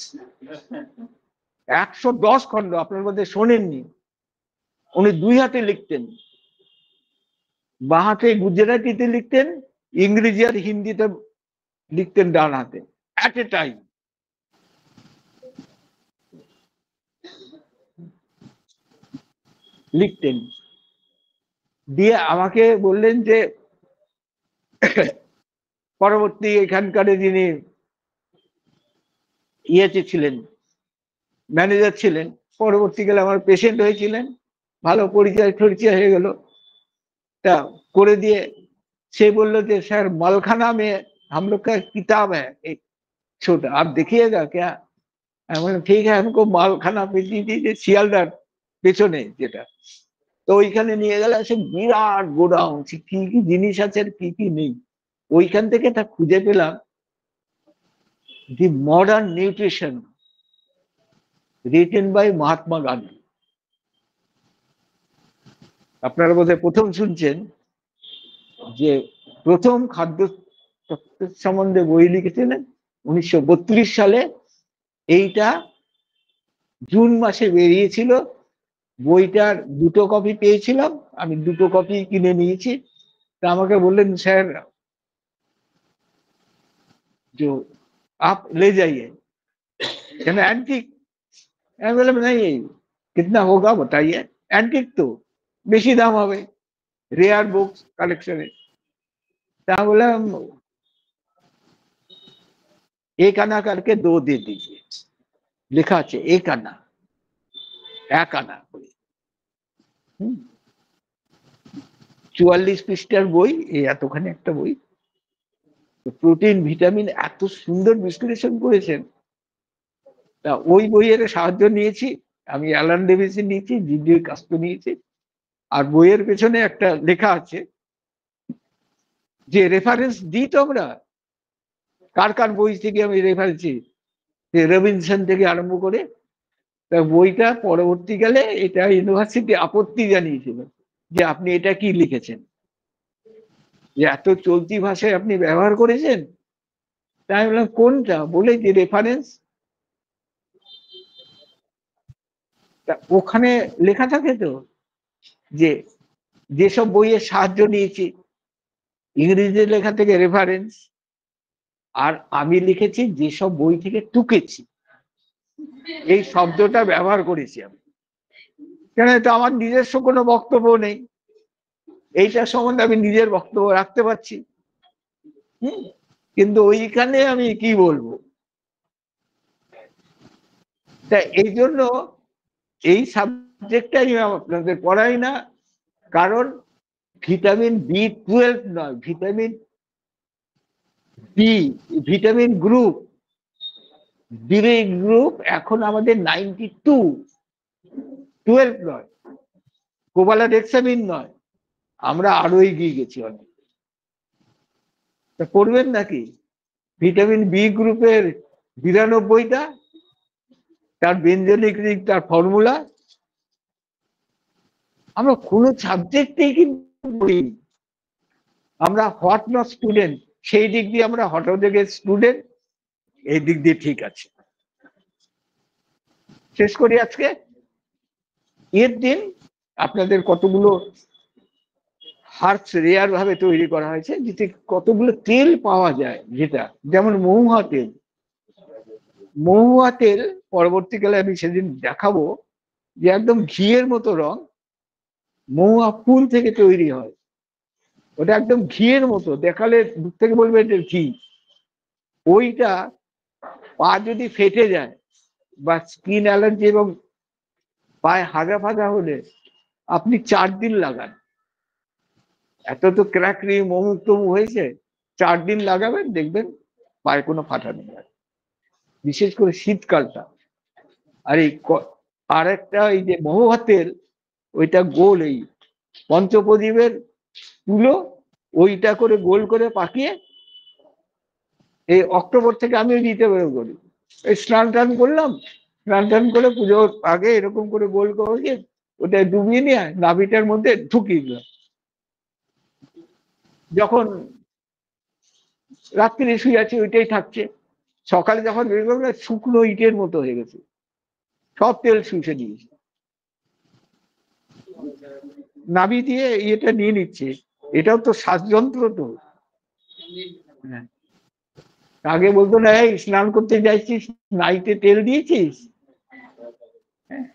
Speaker 1: 110 খণ্ড আপনার মধ্যে শোনেননি? উনি দুই হাতে লিখতেন, বাঁ হাতে গুজরাটিতে লিখতেন, ইংরেজি আর হিন্দিতে লিখতেন ডান হাতে, এট এ টাইম লিখতেন। দিয়ে আমাকে বললেন যে পরবর্তী এখানকার যিনি ইয়েতে ছিলেন, ম্যানেজার ছিলেন, পরবর্তীকালে আমার পেশেন্ট হয়েছিলেন, ভালো পরিচয় টরিচয় হয়ে গেল। তা করে দিয়ে সে বললো যে স্যার मलखाना में हम लोग का किताब है एक छोटा, आप देखिएगा क्या? আমি বললাম ঠিক আছে, हमको মালখানা পেয়ে দিয়ে শিয়ালদার পেছনে যেটা, তো ওইখানে নিয়ে গেলে সে বিরাট গোডাউন, কি কি জিনিস আছে আর কি কি নেই। ওইখান থেকে তা খুঁজে পেলাম, the modern nutrition written by Mahatma Gandhi. আপনারা বোধহয় প্রথম শুনছেন যে প্রথম খাদ্য সম্বন্ধে বই লিখেছিলেন 1932 সালে। এইটা জুন মাসে বেরিয়েছিল। বইটার দুটো কপি পেয়েছিলাম, আমি দুটো কপি কিনে নিয়েছি। তা আমাকে বললেন স্যার जो आप ले जाइए, कहना एंटीक। আমি বললাম नहीं, कितना होगा बताइए। एंटीक तो বেশি দাম হবে, রেয়ার বুকস কালেকশনে। তা বললাম एक आना करके दो दे दीजिए। লেখা আছে एक आना, এক আনা করে। 44 পৃষ্ঠার বই, এই এতখানি একটা বই। প্রোটিন ভিটামিন এত সুন্দর বিশ্লেষণ করেছেন। তা ওই বইয়ের সাহায্য নিয়েছি আমি, অ্যালান ডেভিস নিয়েছি, জিডি কাস্তো নিয়েছি। আর বইয়ের পেছনে একটা লেখা আছে, যে রেফারেন্স দিই তো আমরা, কার কার বই থেকে আমি রেফারেন্স দিই, রবিনসন থেকে আরম্ভ করে। তা বইটা পরবর্তীকালে এটা ইউনিভার্সিটি আপত্তি জানিয়েছিল যে আপনি এটা কি লিখেছেন, যে এত চলতি ভাষায় আপনি ব্যবহার করেছেন। তাই আমি বললাম কোনটা? বলে যে রেফারেন্স, ওখানে লেখা থাকে তো যে যেসব বইয়ের সাহায্য নিয়েছি, ইংরেজি লেখা থেকে রেফারেন্স, আর আমি লিখেছি যেসব বই থেকে টুকেছি, এই শব্দটা ব্যবহার করেছি আমি। কেন, এটা আমার নিজস্ব কোনো বক্তব্য নেই, এইটা সম্বন্ধে আমি নিজের বক্তব্য রাখতে পারছি। কিন্তু ওইখানে আমি কি বলবো? তা এই জন্য এই সাবজেক্টটা আমি আপনাদের পড়াই না, কারণ ভিটামিন B12 নয়, vitamin D, vitamin group, D group এখন আমাদের 92, 12 নয়, কোবালাডেক্সামিন নয়, আমরা আরো এগিয়ে গেছি অনেক। তা পড়বেন নাকি? ভিটামিন বি গ্রুপের 92টা, তার বেঞ্জনিক রিং, তার ফর্মুলা, আমরা কোনো সাবজেক্টেই কিন্তু পড়িনি। আমরা হট নট স্টুডেন্ট, সেই দিক দিয়ে আমরা হটওডিকের স্টুডেন্ট, এই দিক দিয়ে ঠিক আছে। শেষ করি আজকে। এর দিন আপনাদের কতগুলো হার্বস রেয়ার ভাবে তৈরি করা হয়েছে, যেতে কতগুলো তেল পাওয়া যায়, যেটা যেমন মহুয়া তেল। মহুয়া তেল পরবর্তীকালে আমি সেদিন দেখাবো, যে একদম ঘিয়ের মতো রং, মহুয়া ফুল থেকে তৈরি হয়, ওটা একদম ঘিয়ের মতো, দেখালে দূর থেকে বলবে এটা ঘি। ওইটা পা যদি ফেটে যায় বা স্কিন অ্যালার্জি এবং পায়ে হাগা ফাগা হলে আপনি 4 দিন লাগান। এত তো ক্র্যাকরি অমুক তমুক হয়েছে, 4 দিন লাগাবেন, দেখবেন পায়ে কোনো ফাটা নেই। বিশেষ করে শীতকালটা। আর এই আর একটা এই যে মহুয়া তেল, ওইটা গোল, এই পঞ্চপ্রদীপের তুলো, ওইটা করে গোল করে পাকিয়ে এই অক্টোবর থেকে আমি দিতে বেরো করি। এই স্নান টান করলাম, স্নান টান করে পুজোর আগে এরকম করে গোল করে ওটা ডুবিয়ে নিয়ে নাভিটার মধ্যে ঢুকিয়ে দিলাম। যখন রাত্রি শুয়ে আছি ওইটাই থাকছে, সকালে যখন বেরোবো শুকনো ইটের মতো হয়ে গেছে, সব তেল শুষে দিয়েছে। নাভি দিয়ে ইয়েটা নিয়ে নিচ্ছে, এটাও তো শ্বাসযন্ত্র তো। আগে বলতো না, এই স্নান করতে যাইছিস, নাইতে তেল দিয়েছিস।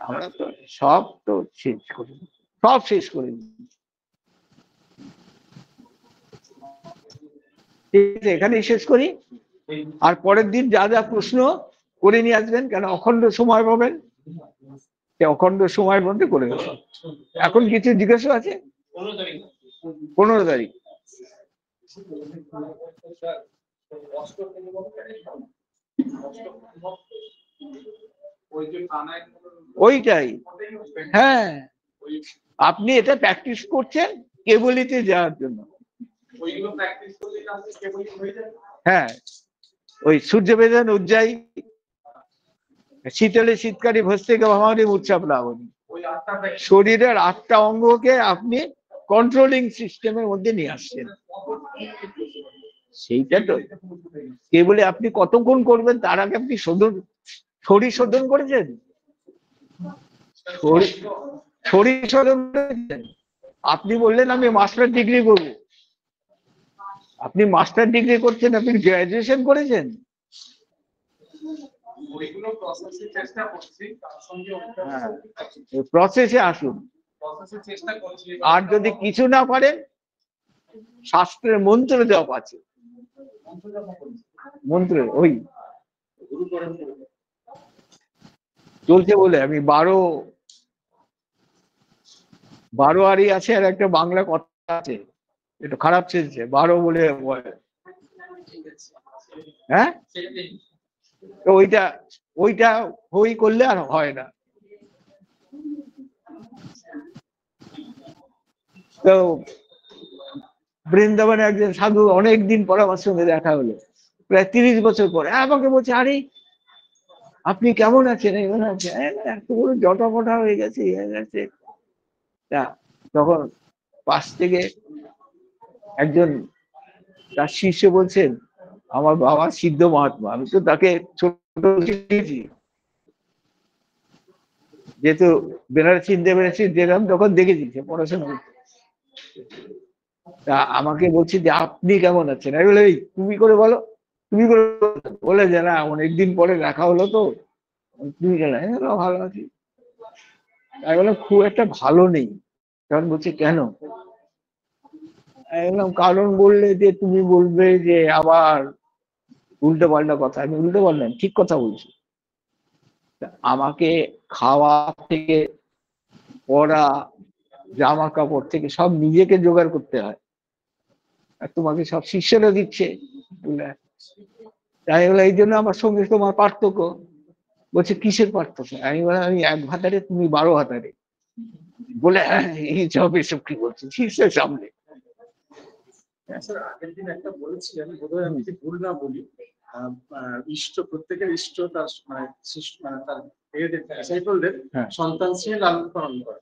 Speaker 1: আমরা তো সব তো শেষ করি, সব শেষ করে দিই। ঠিক আছে, এখানেই শেষ করি। আর পরের দিন যা যা প্রশ্ন করে নিয়ে আসবেন, কেন অখণ্ড সময় পাবেন, অখণ্ড সময়ের মধ্যে করে দেবেন। এখন কিছু জিজ্ঞাসা আছে? 15 তারিখ। ওইটাই, হ্যাঁ, আপনি এটা প্র্যাকটিস করছেন কেবলিতে যাওয়ার জন্য। হ্যাঁ, ওই সূর্য বেদন উজ্জাই, শীতলে শীতকারী ভস্তিকে ভামারি উৎসব লাবণী, শরীরের 8টা অঙ্গকে আপনি কন্ট্রোলিং সিস্টেমের মধ্যে নিয়ে আসছেন। সেইটা তো কেবলে আপনি কতক্ষণ করবেন, তার আগে আপনি শরীর শোধন করেছেন, শরীর শোধন করেছেন। আপনি বললেন আমি মাস্টার ডিগ্রি করব, আপনি মাস্টার ডিগ্রি করছেন, আপনি গ্রাজুয়েশন করেছেন? প্রসেসে আসুন। আর যদি কিছু না পারেন, শাস্ত্রের মন্ত্র জপ আছে, মন্ত্র ওই চলছে বলে আমি 12 আরি আছে, আর একটা বাংলা কথা আছে, একটু খারাপ চলছে, 12 বলে বলে। হ্যাঁ, তো ওইটা হই করলে আর হয় না। তো বৃন্দাবনে একজন সাধু, অনেকদিন পর আমার সঙ্গে দেখা হলো, প্রায় 30 বছর পরে আমাকে বলছে, আরে আপনি কেমন আছেন? এমন আছে, এত বড় জটা ফটা হয়ে গেছে, তখন পাশ থেকে একজন তার শিষ্য বলছেন, আমার বাবা সিদ্ধ মহাত্মা, আমি তো তাকে ছোট শিখেছি, যেহেতু বেনারসি যেরকম তখন দেখেছি, পড়াশোনা করতে। তা আমাকে বলছি যে আপনি কেমন আছেন? আমি বলে, তুমি করে বলো, তুমি করে বলে যে না, অনেকদিন পরে দেখা হলো তো, তুমি কেন? ভালো আছি। আমি বললাম খুব একটা ভালো নেই। তখন বলছে কেন? আমি বললাম কারণ বললে যে তুমি বলবে যে আবার উল্টো পাল্টা কথা। আমি উল্টো পাল্টা ঠিক কথা বলছি। আমাকে খাওয়া থেকে পড়া, জামা কাপড় থেকে সব নিজেকে জোগাড় করতে হয়, আর তোমাকে সব শিষ্যরা দিচ্ছে। তাই বলে এই জন্য আমার সঙ্গে তোমার পার্থক্য। বলছে কিসের পার্থক্য? আমি বললাম আমি 1 ভাতারে তুমি 12 ভাতারে। বলে হ্যাঁ এই সব এসব কি বলছিস শিষ্যের সামনে।
Speaker 2: স্যার আগের দিন একটা বলেছিলেন, বোধহয় আমি যদি ভুল না বলি, ইষ্ট প্রত্যেকের ইষ্ট তার মানে তার ডিসাইপলদের সন্তান সে লালন পালন করে।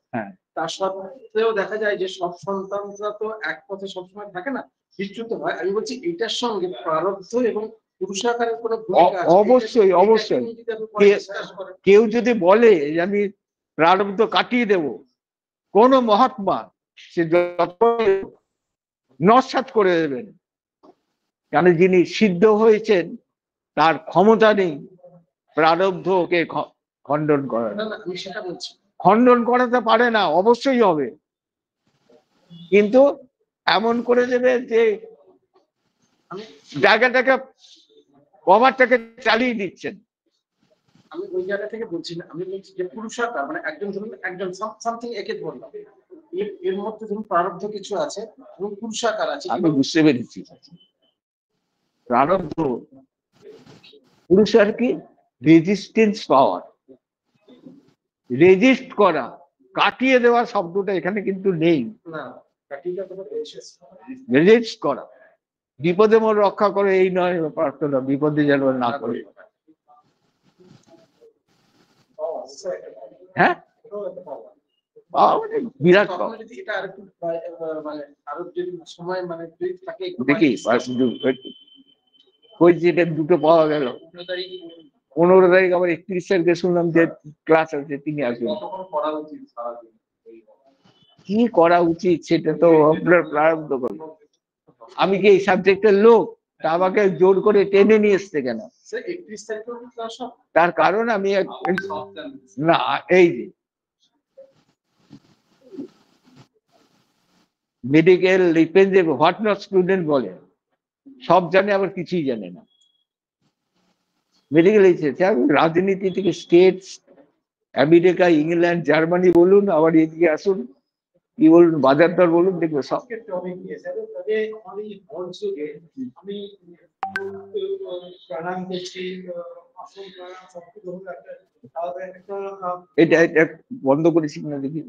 Speaker 2: তার সত্ত্বেও দেখা যায় যে সব সন্তানরা তো এক পথে সবসময় থাকে না, বিচ্যুত হয়। আমি বলছি এটার সঙ্গে প্রারব্ধ এবং পুরুষাকারের কোনো ভূমিকা আছে?
Speaker 1: অবশ্যই অবশ্যই। কেউ যদি বলে যে আমি প্রারব্ধ কাটিয়ে দেব, কোন মহাত্মা সে যত নস্যাৎ করে দেবেন। কারণ যিনি সিদ্ধ হয়েছেন তার ক্ষমতা নেই প্রারব্ধকে খণ্ডন করার। খণ্ডন করাতে পারে না, অবশ্যই হবে, কিন্তু এমন করে দেবে যে জায়গাটাকে কভারটাকে চালিয়ে দিচ্ছেন।
Speaker 2: আমি ওই জায়গা থেকে বলছি না, আমি বলছি যে পুরুষাকার মানে একজন ধরুন একজন সামথিং একে ধরলাম, এর মধ্যে ধরুন প্রারব্ধ কিছু আছে এবং পুরুষাকার আছে।
Speaker 1: আমি বুঝতে পেরেছি। প্রারব্ধ পুরুষার কি রেজিস্টেন্স পাওয়ার, রেজিস্ট করা, কাটিয়ে দেওয়া শব্দটা এখানে কিন্তু নেই। রেজিস্ট করা, বিপদে মোর রক্ষা করে এই নয় প্রার্থনা, বিপদে যেন না করে। হ্যাঁ বিরাট দেখি দুটো পাওয়া গেল। 15 তারিখ আবার 31 তারিখে শুনলাম যে ক্লাস আছে, তিনি আসবেন। কি করা উচিত সেটা তো আপনার প্রারব্ধ করবে। আমি কি এই সাবজেক্টের লোক? তা আমাকে জোর করে টেনে নিয়ে এসছে কেন? তার কারণ আমি না, এই যে medical representative what not student বলে, সব জানে আবার কিছুই জানে না। মেডিকেল রাজনীতি থেকে স্টেট, আমেরিকা, ইংল্যান্ড, জার্মানি বলুন, আবার এদিকে আসুন কি বলুন, বাজার দর বলুন, দেখবো সব। এটা বন্ধ করেছি না দেখি।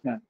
Speaker 1: হ্যাঁ